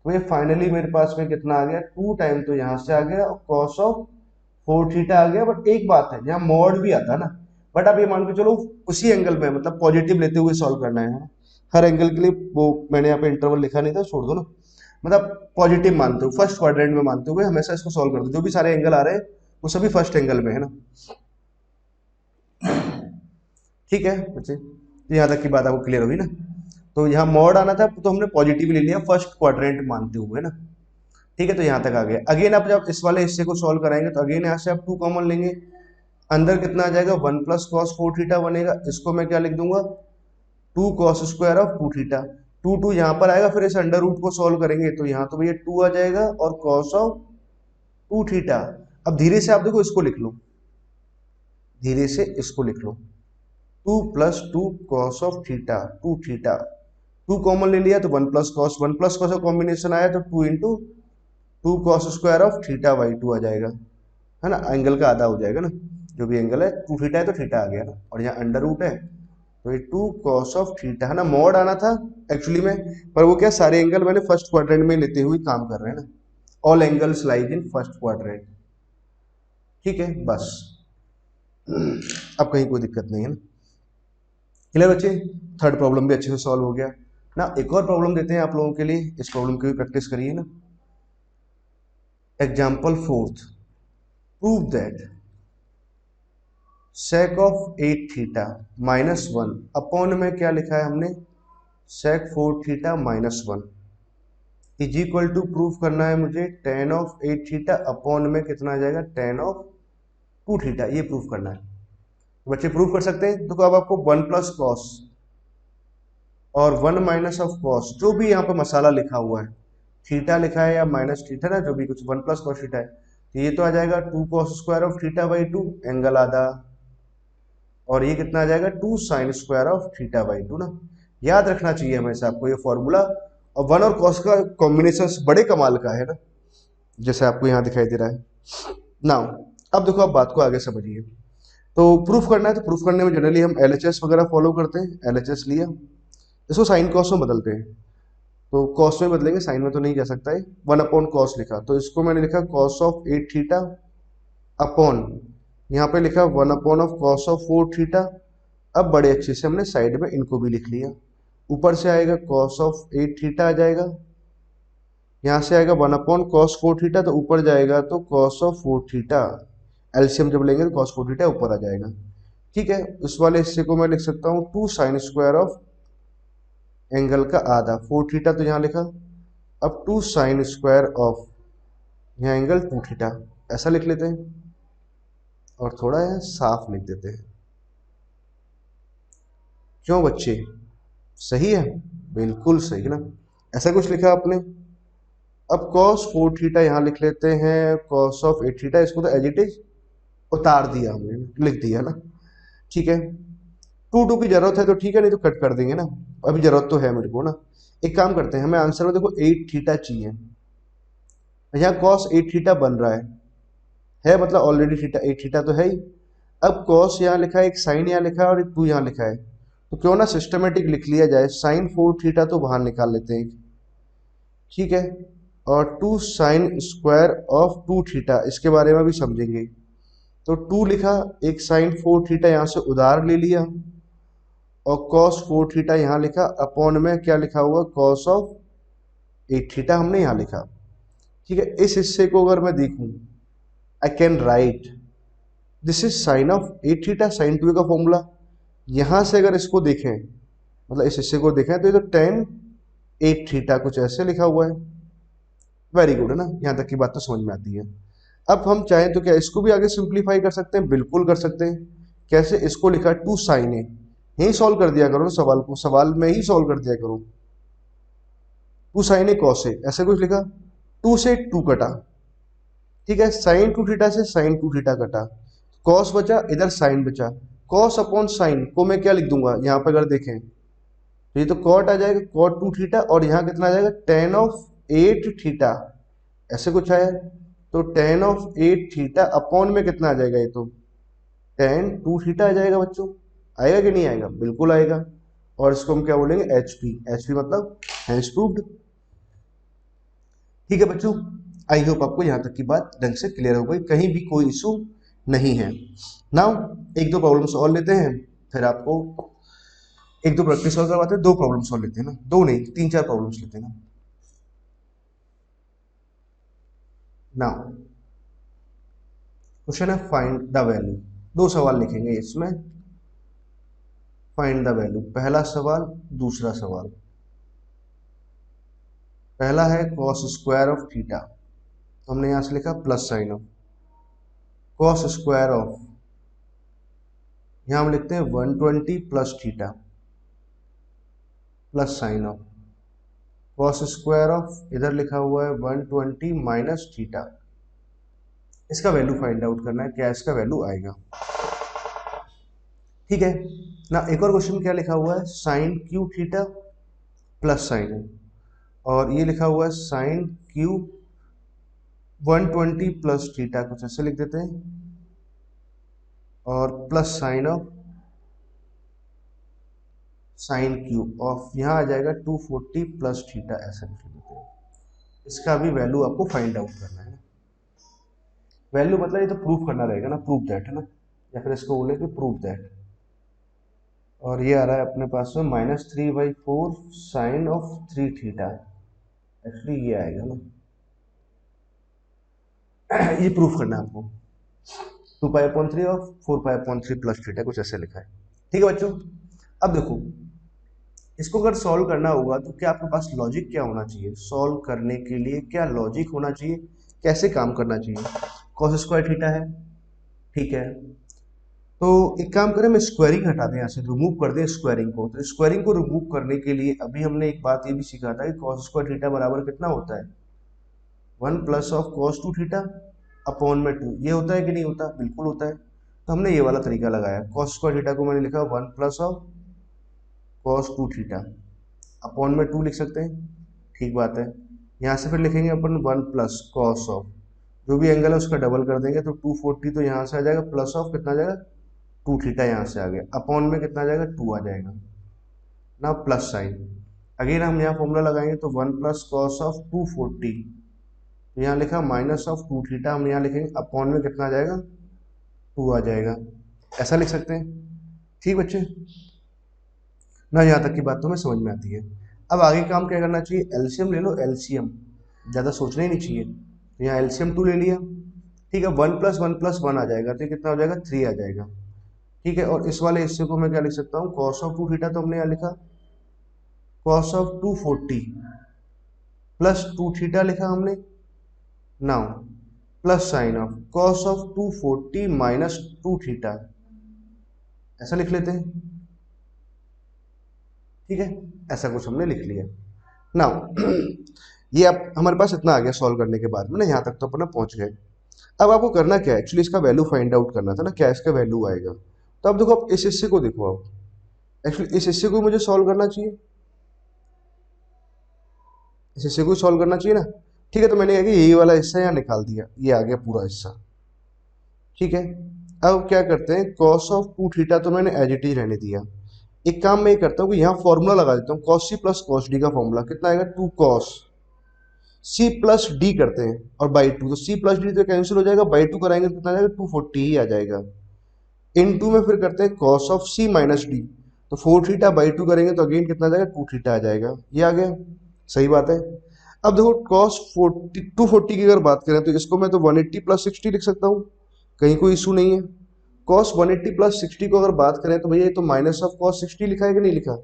तो ये फाइनली मेरे पास में कितना आ गया, 2 टाइम, तो यहाँ से आ गया, और cos ऑफ 4 थीटा आ गया। बट एक बात है, यहाँ मॉड भी आता है ना, बट आप ये मान के चलो उसी एंगल में, मतलब पॉजिटिव लेते हुए सॉल्व करना है। हर एंगल के लिए वो मैंने यहाँ पे इंटरवल लिखा नहीं था, छोड़ दो ना, मतलब पॉजिटिव मानते हुए, फर्स्ट क्वाड्रेंट में मानते हुए हमेशा इसको सॉल्व कर दो, जो भी सारे एंगल आ रहे हैं वो सभी फर्स्ट एंगल में है ना। ठीक है बच्चे, तो यहाँ तक की बात आपको क्लियर होगी ना। तो यहाँ मॉड आना था, तो हमने पॉजिटिव ले लिया फर्स्ट क्वाड्रेंट मानते हुए ना। ठीक है, तो यहाँ तक आ गया। अगेन आप जब इस वाले हिस्से को सॉल्व कराएंगे तो अगेन यहाँ से आप 2 कॉमन लेंगे, अंदर कितना आ जाएगा, 1 + cos 4 थीटा बनेगा। इसको मैं क्या लिख दूंगा, 2 cos² ऑफ 2 थीटा। 2 यहाँ पर आएगा, फिर इस अंडर रूट को सॉल्व करेंगे तो यहाँ तो भैया 2 आ जाएगा, और cos ऑफ 2 थीटा। अब धीरे से आप देखो, इसको लिख लो, धीरे से इसको लिख लो, 2 + 2 cos of theta, 2 theta, 2 common ले लिया तो 1 + cos, 1 + cos का कॉम्बिनेशन आया तो 2 × 2 cos² ऑफ θ/2 आ जाएगा, है ना, एंगल का आधा हो जाएगा ना, जो भी एंगल है 2 थीटा है तो थीटा आ गया ना, और यहाँ अंडर रूट है तो ये 2 cos ऑफ थीटा, है ना। मॉड आना था एक्चुअली में, पर वो क्या, सारे एंगल मैंने फर्स्ट क्वाड्रेंट में लेते हुए काम कर रहे हैं ना, all angles lies in first quadrant. ठीक है, बस अब कहीं कोई दिक्कत नहीं है ना। क्लियर बच्चे, थर्ड प्रॉब्लम भी अच्छे से सॉल्व हो गया ना। एक और प्रॉब्लम देते हैं आप लोगों के लिए, इस प्रॉब्लम की भी प्रैक्टिस करिए ना। Example 4th, prove that sec of 8 theta -1 upon में क्या लिखा है हमने, sec 4 theta -1 is equal to proof करना है मुझे tan ऑफ 8 थीटा अपॉन में कितना आ जाएगा, tan ऑफ 2 थीटा, ये प्रूफ करना है। तो बच्चे प्रूफ कर सकते हैं। तो अब आपको 1 प्लस कॉस और 1 माइनस ऑफ कॉस, जो भी यहाँ पे मसाला लिखा हुआ है, थीटा लिखा है या माइनस थीटा ना, जो भी कुछ 1 प्लस कॉस थीटा है, तो ये तो आ जाएगा 2 cos square of theta by 2 angle आधा, और ये कितना आ जाएगा 2 sign square of theta by 2 ना। याद रखना चाहिए हमेशा आपको ये फॉर्मूला। और 1 और कॉस का कॉम्बिनेशन बड़े कमाल का है ना, जैसे आपको यहाँ दिखाई दे रहा है। नाउ अब देखो, आप बात को आगे समझिए। तो प्रूफ करना है, तो प्रूफ करने में जनरली हम LHS वगैरह फॉलो करते हैं। LHS लिया, इसको साइन कॉस में बदलते हैं। तो कॉस में बदलेंगे, साइन में तो नहीं जा सकता है। 1 अपॉन कॉस लिखा, तो इसको मैंने लिखा कॉस ऑफ 8 थीटा अपॉन, यहाँ पे लिखा 1 upon of cos of 4 theta. अब बड़े अच्छे से हमने साइड में इनको भी लिख लिया। ऊपर से आएगा कॉस ऑफ 8 थीटा आ जाएगा, यहाँ से आएगा 1 अपॉन कॉस 4 थीटा, तो ऊपर जाएगा तो कॉस ऑफ 4 थीटा, एलसीएम जब लेंगे तो कॉस 4 थीटा ऊपर आ जाएगा। ठीक है, इस वाले हिस्से को मैं लिख सकता हूँ 2 साइन स्क्वायर ऑफ एंगल का आधा, 4 थीटा तो यहाँ लिखा, अब 2 साइन स्क्वायर ऑफ यहाँ एंगल 2 थीटा, ऐसा लिख लेते हैं और थोड़ा यहाँ साफ लिख देते हैं। क्यों बच्चे, सही है, बिल्कुल सही ना, ऐसा कुछ लिखा आपने। अब cos 4 थीटा यहाँ लिख लेते हैं, cos ऑफ 8 थीटा, इसको तो एज इट इज उतार दिया हमने, लिख दिया ना। ठीक है, 2 की जरूरत है तो ठीक है, नहीं तो कट कर देंगे ना, अभी जरूरत तो है मेरे को ना। एक काम करते हैं, हमें आंसर में देखो 8 थीटा चाहिए, यहाँ cos 8 थीटा बन रहा है मतलब ऑलरेडी थीटा 8 थीटा तो है ही। अब cos यहाँ लिखा है, एक साइन यहाँ लिखा है और एक 2 यहाँ लिखा है, तो क्यों ना सिस्टमेटिक लिख लिया जाए, साइन 4 थीटा तो बाहर निकाल लेते हैं। ठीक है, और 2 साइन स्क्वायर ऑफ 2 थीटा, इसके बारे में भी समझेंगे। तो 2 लिखा, एक साइन 4 थीटा यहाँ से उधार ले लिया, और cos 4 थीटा यहाँ लिखा, अपॉन में क्या लिखा हुआ, cos ऑफ 8 थीटा हमने यहाँ लिखा। ठीक है, इस हिस्से को अगर मैं देखूं, I can write this is sine of 8 theta, sine 2 का फॉर्मूला। यहां से अगर इसको देखें, मतलब इस हिस्से को देखें, तो ये तो tan 8 थीटा कुछ ऐसे लिखा हुआ है। वेरी गुड है ना, यहां तक की बात तो समझ में आती है। अब हम चाहें तो क्या इसको भी आगे सिंप्लीफाई कर सकते हैं, बिल्कुल कर सकते हैं। कैसे, इसको लिखा 2 साइन ए, यही सॉल्व कर दिया करो ना सवाल को, सवाल में ही सॉल्व कर दिया करो। 2 साइन ए कॉस ए, ऐसे कुछ लिखा, 2 से 2 कटा, ठीक है, साइन 2 थीटा से साइन 2 थीटा कटा, कॉस बचा, इधर साइन बचा, कॉस अपॉन साइन को मैं क्या लिख दूंगा, यहाँ पे अगर देखें तो ये तो कॉट आ जाएगा, कॉट 2 थीटा, और यहाँ कितना आ जाएगा tan ऑफ 8 थीटा, ऐसे कुछ आया, तो tan ऑफ 8 थीटा अपॉन में कितना आ जाएगा, ये तो tan 2 थीटा आ जाएगा बच्चों। आएगा कि नहीं आएगा, बिल्कुल आएगा। और इसको हम क्या बोलेंगे, HP, HP मतलब हैंस प्रूव्ड। ठीक है बच्चों, आई होप आपको यहाँ तक की बात ढंग से क्लियर हो गई, कहीं भी कोई इशू नहीं है। नाउ एक दो प्रॉब्लम सॉल्व लेते हैं, फिर आपको एक दो प्रैक्टिस सॉल्व करवाते हैं, 2 प्रॉब्लम सॉल्व लेते हैं ना, 2 नहीं 3-4 प्रॉब्लम्स लेते हैं ना। नाउ क्वेश्चन है फाइंड द वैल्यू, 2 सवाल लिखेंगे इसमें, फाइंड द वैल्यू, पहला सवाल दूसरा सवाल। पहला है cos स्क्वायर ऑफ थीटा, तो हमने यहां से लिखा plus sign of cos square of, यहां हम लिखते हैं 120 plus theta plus sign of cos square of, इधर लिखा हुआ है 120 माइनस थीटा। इसका वैल्यू फाइंड आउट करना है, क्या इसका वैल्यू आएगा। ठीक है ना, एक और क्वेश्चन क्या लिखा हुआ है, sine Q theta plus sine है, और ये लिखा हुआ है साइन क्यू 120 प्लस थीटा, कुछ ऐसे लिख देते हैं, और plus sign of sine Q of, यहाँ आ जाएगा 240 प्लस थीटा, ऐसा लिख देते हैं। इसका भी वैल्यू आपको फाइंड आउट करना है ना, वैल्यू मतलब ये तो प्रूफ करना रहेगा ना, प्रूफ दैट है ना, या फिर इसको बोले कि प्रूफ दैट। और ये आ रहा है अपने पास में -3/4 साइन ऑफ 3 थीटा, एक्चुअली ये आएगा ना, ये प्रूफ करना है आपको। 2 पाई/3 और 4 पाई/3 प्लस थीटा, कुछ ऐसे लिखा है। ठीक है बच्चों, अब देखो इसको अगर सॉल्व करना होगा तो क्या आपके पास लॉजिक क्या होना चाहिए, सॉल्व करने के लिए क्या लॉजिक होना चाहिए, कैसे काम करना चाहिए। कॉस स्क्वायर थीटा है, ठीक है, तो एक काम करें, मैं स्क्वायरिंग हटा दें यहाँ से, रिमूव कर दें स्क्वायरिंग को। तो स्क्वायरिंग को रिमूव करने के लिए अभी हमने एक बात ये भी सीखा था कि कॉस स्क्वायर थीटा बराबर कितना होता है, 1+cos2 थीटा अपॉन में 2। ये होता है कि नहीं होता, बिल्कुल होता है। तो हमने ये वाला तरीका लगाया, कॉस स्क्वायर थीटा को मैंने लिखा 1+cos2 थीटा अपॉन में 2 लिख सकते हैं, ठीक बात है। यहाँ से फिर लिखेंगे अपन 1+cos ऑफ, जो भी एंगल है उसका डबल कर देंगे तो 240, तो यहाँ से आ जाएगा प्लस ऑफ कितना आ जाएगा 2 थीटा, यहाँ से आ गया अपॉन में कितना आ जाएगा 2 आ जाएगा ना, प्लस साइन। अगेन हम यहाँ फॉर्मूला लगाएंगे तो 1+cos ऑफ 240, तो यहाँ लिखा -2 थीटा, हम यहाँ लिखेंगे अपॉन में कितना आ जाएगा 2 आ जाएगा, ऐसा लिख सकते हैं। ठीक बच्चे ना, यहाँ तक की बात तो हमें समझ में आती है। अब आगे काम क्या करना चाहिए, एलसीएम ले लो, एलसीएम ज़्यादा सोचना ही नहीं चाहिए। तो यहाँ एलसीएम 2 ले लिया, ठीक है, 1+1+1 आ जाएगा, तो ये कितना हो जाएगा 3 आ जाएगा। ठीक है, और इस वाले हिस्से को मैं क्या लिख सकता हूँ, कॉस ऑफ 2 थीटा, तो हमने यहाँ लिखा कॉस ऑफ 240 प्लस 2 थीटा लिखा हमने, now plus sign of cos of 240 -2 theta, ऐसा लिख लेते हैं। ठीक है, ऐसा कुछ हमने लिख लिया। नाउ ये अब हमारे पास इतना आ गया सॉल्व करने के बाद में ना, यहाँ तक तो अपना पहुंच गए। अब आपको करना क्या है, एक्चुअली इसका वैल्यू फाइंड आउट करना था ना, क्या इसका वैल्यू आएगा। तो अब देखो, आप इस हिस्से को देखो, आप एक्चुअली इस हिस्से को मुझे सॉल्व करना चाहिए, इस हिस्से को सॉल्व करना चाहिए ना। ठीक है, तो मैंने क्या किया, यही वाला हिस्सा यहाँ निकाल दिया, ये आ गया पूरा हिस्सा। ठीक है, अब क्या करते हैं, कॉस ऑफ 2 थीटा तो मैंने एज इट इज रहने दिया। एक काम मैं ये करता हूँ कि यहाँ फॉर्मूला लगा देता हूँ, cos C plus cos D का फॉर्मूला कितना आएगा, 2 cos सी प्लस डी करते हैं और बाई 2, तो सी प्लस डी तो कैंसिल हो जाएगा, बाई 2 कराएंगे तो कितना आ जाएगा 240 ही आ जाएगा। इन टू में फिर करते हैं cos of C minus D, तो 4 थीटा/2 करेंगे तो अगेन कितना आ जाएगा 2 थीटा आ जाएगा, ये आ गया, सही बात है। अब देखो कॉस 240 की अगर बात करें तो इसको मैं तो 180+60 लिख सकता हूँ, कहीं कोई इशू नहीं है। कॉस 180+60 को अगर बात करें तो भैया ये तो माइनस ऑफ कॉस 60 लिखा है कि नहीं लिखा,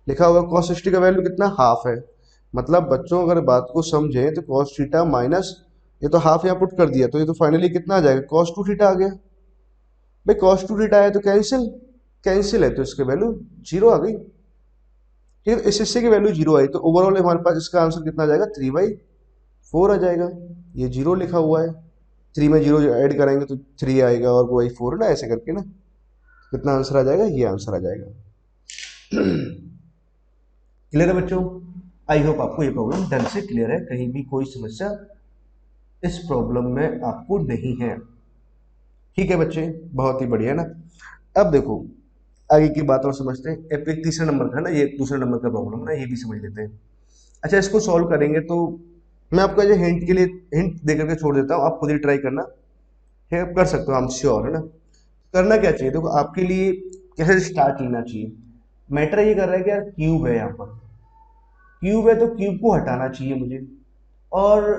लिखा होगा। कॉस 60 का वैल्यू कितना, हाफ है। मतलब बच्चों अगर बात को समझें तो कॉस थीटा माइनस, ये तो हाफ यहाँ पुट कर दिया, तो ये तो फाइनली कितना आ जाएगा, कॉस 2 थीटा आ गया। भाई cos 2 थीटा है तो कैंसिल, कैंसिल है तो इसके वैल्यू 0 आ गई। ठीक है, इस हिस्से की वैल्यू 0 आई, तो ओवरऑल हमारे पास इसका आंसर कितना आ जाएगा, 3/4 आ जाएगा। ये 0 लिखा हुआ है, 3 में 0 ऐड कराएंगे तो 3 आएगा और वो 4 ना, ऐसे करके ना कितना आंसर आ जाएगा, ये आंसर आ जाएगा। क्लियर है बच्चों, आई होप आपको ये प्रॉब्लम ढंग से क्लियर है, कहीं भी कोई समस्या इस प्रॉब्लम में आपको नहीं है। ठीक है बच्चे, बहुत ही बढ़िया ना। अब देखो आगे की बात और समझते हैं। अब एक तीसरे नंबर का ना, ये दूसरे नंबर का प्रॉब्लम ना, ये भी समझ लेते हैं। अच्छा, इसको सॉल्व करेंगे तो मैं आपको एज हिंट के लिए हिंट दे करके छोड़ देता हूँ, आप खुद ही ट्राई करना है, कर सकते हो, आई एम श्योर, है ना। करना क्या चाहिए, देखो आपके लिए कैसे स्टार्ट लेना चाहिए। मैटर ये कर रहा है कि यार क्यूब है, यहाँ पर क्यूब है तो क्यूब को हटाना चाहिए मुझे, और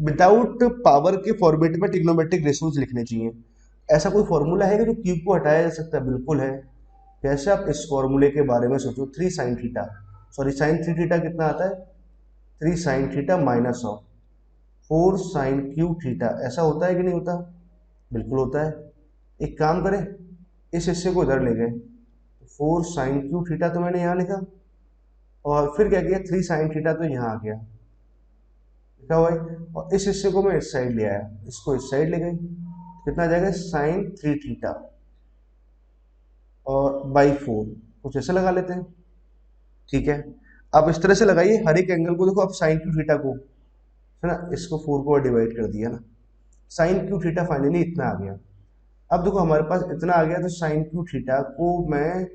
विदाउट पावर के फॉर्मेट में ट्रिग्नोमेट्रिक रेशियोज लिखने चाहिए। ऐसा कोई फॉर्मूला है कि जो क्यूब को हटाया जा सकता है, बिल्कुल है। कैसे, आप इस फॉर्मूले के बारे में सोचो, 3 sin theta, sorry sin 3 theta कितना आता है, 3 sin theta minus of 4 sin³ theta, ऐसा होता है कि नहीं होता, बिल्कुल होता है। एक काम करें, इस हिस्से को इधर ले गए, 4 sin³ थीटा तो मैंने यहाँ लिखा, और फिर क्या किया, 3 sin थीटा तो यहाँ आ गया, लिखा हुआ है, और इस हिस्से को मैं इस साइड ले आया, इसको इस साइड ले गए, कितना आ जाएगा sin3 थीटा और बाई 4, कुछ ऐसे लगा लेते हैं। ठीक है, आप इस तरह से लगाइए हर एक एंगल को, देखो आप sin³ थीटा को, है ना, इसको 4 को डिवाइड कर दिया ना, sin³ थीटा फाइनली इतना आ गया। अब देखो हमारे पास इतना आ गया, तो sin³ थीटा को मैं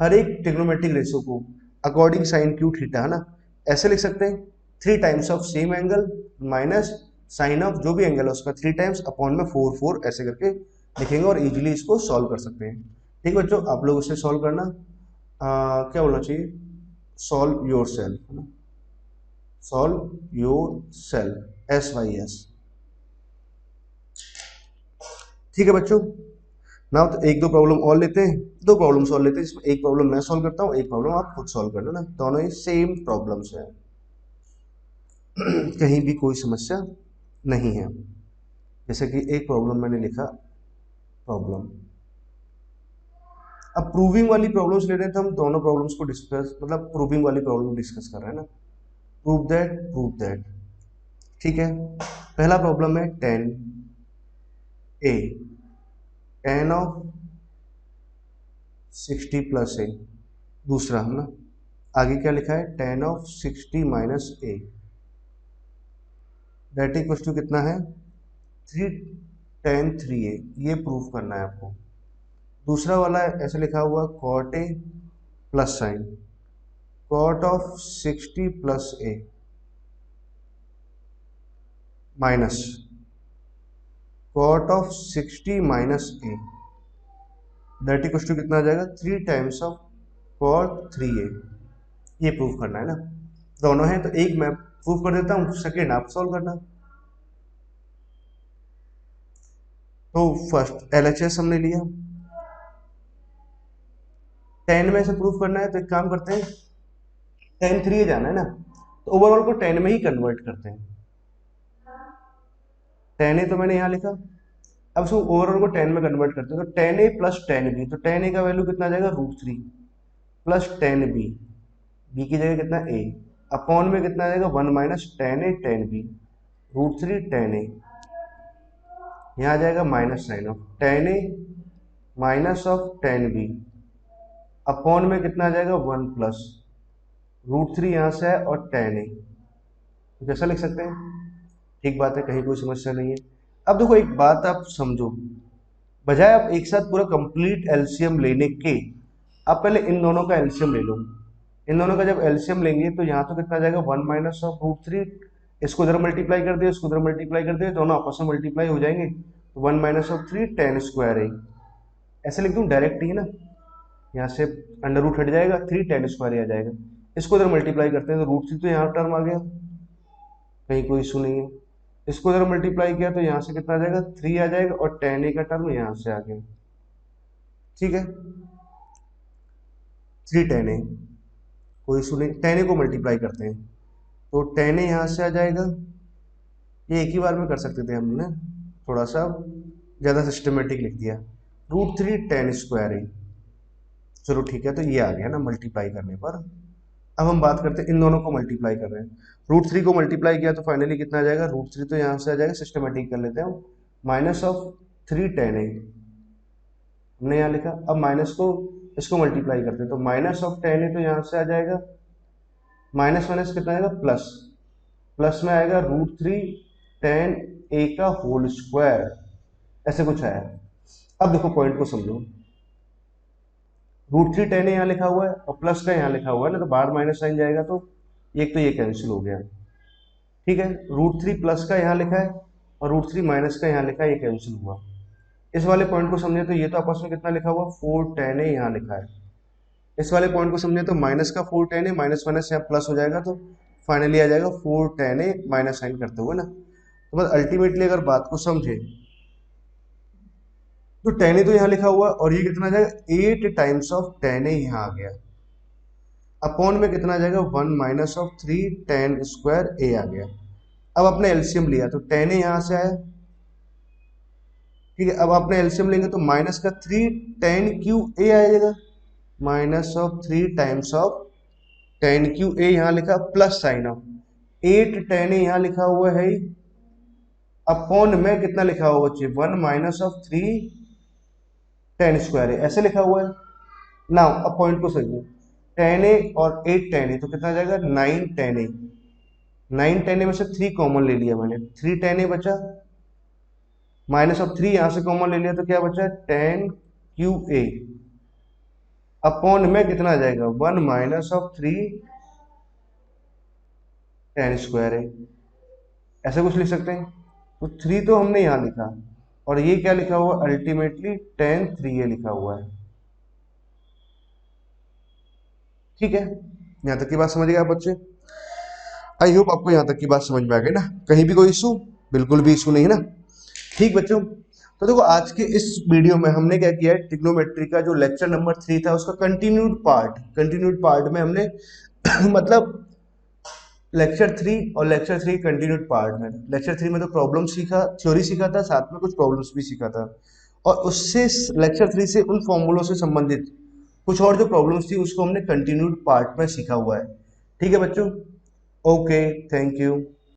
हर एक ट्रिग्नोमेट्रिक रेशियो को अकॉर्डिंग sin³ थीटा, है ना, ऐसे लिख सकते हैं, 3 times of same angle minus sine of जो भी एंगल है उसका 3 टाइम्स अपॉन में 4 ऐसे करके लिखेंगे, और इजीली इसको सॉल्व कर सकते हैं। ठीक बच्चों, आप लोग इसे सॉल्व करना, क्या बोलना चाहिए, सॉल्व योर सेल्फ, है ना, सॉल्व योर सेल्फ, SYS। ठीक है बच्चों, ना तो एक दो प्रॉब्लम और लेते हैं, दो प्रॉब्लम सॉल्व लेते हैं, जिसमें एक प्रॉब्लम मैं सॉल्व करता हूँ, एक प्रॉब्लम आप खुद सॉल्व करना ना, दोनों ही सेम प्रॉब्लम्स हैं। कहीं भी कोई समस्या नहीं है। जैसे कि एक प्रॉब्लम मैंने लिखा प्रॉब्लम, अब प्रूविंग वाली प्रॉब्लम्स ले रहे हैं तो हम दोनों प्रॉब्लम्स को डिस्कस, मतलब प्रूविंग वाली प्रॉब्लम डिस्कस कर रहे हैं ना, प्रूव दैट। ठीक है, पहला प्रॉब्लम है 10a, 10 ऑफ 60 प्लस a। दूसरा हम ना आगे क्या लिखा है, 10 of 60 minus a, that equal to कितना है 3 tan 3a। ये प्रूफ करना है आपको। दूसरा वाला ऐसे लिखा हुआ cot a plus sine cot of 60 plus a minus cot of 60 minus a, that equal to कितना आ जाएगा 3 टाइम्स ऑफ cot 3a। ये प्रूफ करना है ना, दोनों है तो एक मैं प्रूफ कर देता हूँ, सेकेंड आप सॉल्व करना। तो फर्स्ट LHS हमने लिया, 10 में से प्रूफ करना है तो एक काम करते हैं, 10 3 जाना है ना, तो ओवरऑल को 10 में ही कन्वर्ट करते हैं। 10a तो मैंने यहाँ लिखा, अब उसको ओवरऑल को 10 में कन्वर्ट करते हैं, तो 10a प्लस 10b, तो 10a का वैल्यू कितना आ जाएगा √3 प्लस 10b, b की जगह कितना a, अपॉन में कितना आ जाएगा 1 माइनस 10a 10b, √3 10a, यहाँ आ जाएगा minus sine of 10a minus of 10b, upon में कितना आ जाएगा 1 प्लस √3 यहाँ से है और 10a, जैसा लिख सकते हैं। ठीक बात है, कहीं कोई समस्या नहीं है। अब देखो एक बात आप समझो, बजाय आप एक साथ पूरा कंप्लीट एलसीएम लेने के, आप पहले इन दोनों का एलसीएम ले लो। इन दोनों का जब एलसीएम लेंगे तो यहाँ तो कितना आ जाएगा 1 माइनस ऑफ √3, इसको इधर मल्टीप्लाई कर दिया, इसको इधर मल्टीप्लाई कर दिया, दोनों आपस में मल्टीप्लाई हो जाएंगे, तो 1 माइनस ऑफ 3 10 स्क्वायर है। ऐसे लिख दूँ डायरेक्ट ही ना, यहाँ से अंडर रूट हट जाएगा, 3 10 स्क्वायर आ जाएगा, इसको इधर मल्टीप्लाई करते हैं तो √3 तो यहाँ टर्म आ गया, कहीं कोई इशू नहीं है। इसको इधर मल्टीप्लाई किया तो यहाँ से कितना आ जाएगा 3 आ जाएगा, और 10a का टर्म यहाँ से आ गया। ठीक है, 3 10a, कोई इशू नहीं। 10a को मल्टीप्लाई करते हैं तो 10a यहाँ से आ जाएगा, ये एक ही बार में कर सकते थे हमने, थोड़ा सा ज़्यादा सिस्टमेटिक लिख दिया, √3 10 स्क्वायर है। चलो ठीक है, तो ये आ गया ना मल्टीप्लाई करने पर। अब हम बात करते हैं, इन दोनों को मल्टीप्लाई कर रहे हैं, √3 को मल्टीप्लाई किया तो फाइनली कितना आ जाएगा, √3 तो यहाँ से आ जाएगा, सिस्टमेटिक कर लेते हैं, माइनस ऑफ 3 10a हमने यहाँ लिखा। अब माइनस को इसको मल्टीप्लाई करते हैं तो माइनस ऑफ 10a तो यहाँ से आ जाएगा, माइनस माइनस कितना आएगा प्लस, प्लस में आएगा √3 10a का होल स्क्वायर, ऐसे कुछ आया। अब देखो पॉइंट को समझो, √3 10a यहाँ लिखा हुआ है और प्लस का यहाँ लिखा हुआ है ना, तो बाहर माइनस साइन जाएगा तो एक तो ये कैंसिल हो गया। ठीक है, √3 प्लस का यहाँ लिखा है और √3 माइनस का यहाँ लिखा है, ये कैंसिल हुआ। इस वाले पॉइंट को समझे तो ये तो आपस में कितना लिखा हुआ 4 10a यहाँ लिखा है। इस वाले पॉइंट को समझे तो माइनस का 4 10a, माइनस माइनस यहाँ प्लस हो जाएगा, तो फाइनली आ जाएगा 4 10a माइनस साइन करते हुए ना। तो बस अल्टीमेटली अगर बात को समझे तो 10a तो यहाँ लिखा हुआ है और ये कितना आ जाएगा 8 टाइम्स ऑफ 10a यहाँ आ गया, अपॉन में कितना आ जाएगा 1 माइनस ऑफ 3 10 स्क्वायर a आ गया। अब आपने एलसीएम लिया तो 10a यहाँ से आया। ठीक है, अब आपने एलसीएम लेंगे तो माइनस का 3 10 क्यू a आएगा, minus of 3 times of 10 Q a यहाँ लिखा, प्लस साइन ऑफ 8 10a यहाँ लिखा हुआ है, अपॉन में कितना लिखा हुआ बच्चे 1 माइनस ऑफ 3 10 स्क्वायर है, ऐसे लिखा हुआ है ना। अब पॉइंट को समझो, 10a और 8 10a तो कितना आ जाएगा 9 10a, 9 10a में से 3 कॉमन ले लिया मैंने, 3 10a बचा, माइनस ऑफ 3 यहाँ से कॉमन ले लिया तो क्या बचा 10 QA, अपॉन में कितना आ जाएगा 1 माइनस ऑफ 3 10 स्क्वायर है, ऐसे कुछ लिख सकते हैं। तो 3 तो हमने यहाँ लिखा और ये क्या लिखा हुआ अल्टीमेटली 10 3a लिखा हुआ है। ठीक है, यहाँ तक की बात समझ गए आप बच्चे? आई होप आपको यहाँ तक की बात समझ में आ गई ना, कहीं भी कोई इशू? बिल्कुल भी इशू नहीं है ना। ठीक बच्चों, तो देखो आज के इस वीडियो में हमने क्या किया है, ट्रिग्नोमेट्री का जो लेक्चर नंबर 3 था उसका कंटिन्यूड पार्ट में हमने मतलब लेक्चर 3 और लेक्चर 3 कंटिन्यूड पार्ट में, लेक्चर 3 में तो प्रॉब्लम सीखा, थ्योरी सीखा था, साथ में कुछ प्रॉब्लम्स भी सीखा था, और उससे लेक्चर 3 से उन फॉर्मूलों से संबंधित कुछ और जो प्रॉब्लम्स थी उसको हमने कंटिन्यूड पार्ट में सीखा हुआ है। ठीक है बच्चों, ओके, थैंक यू।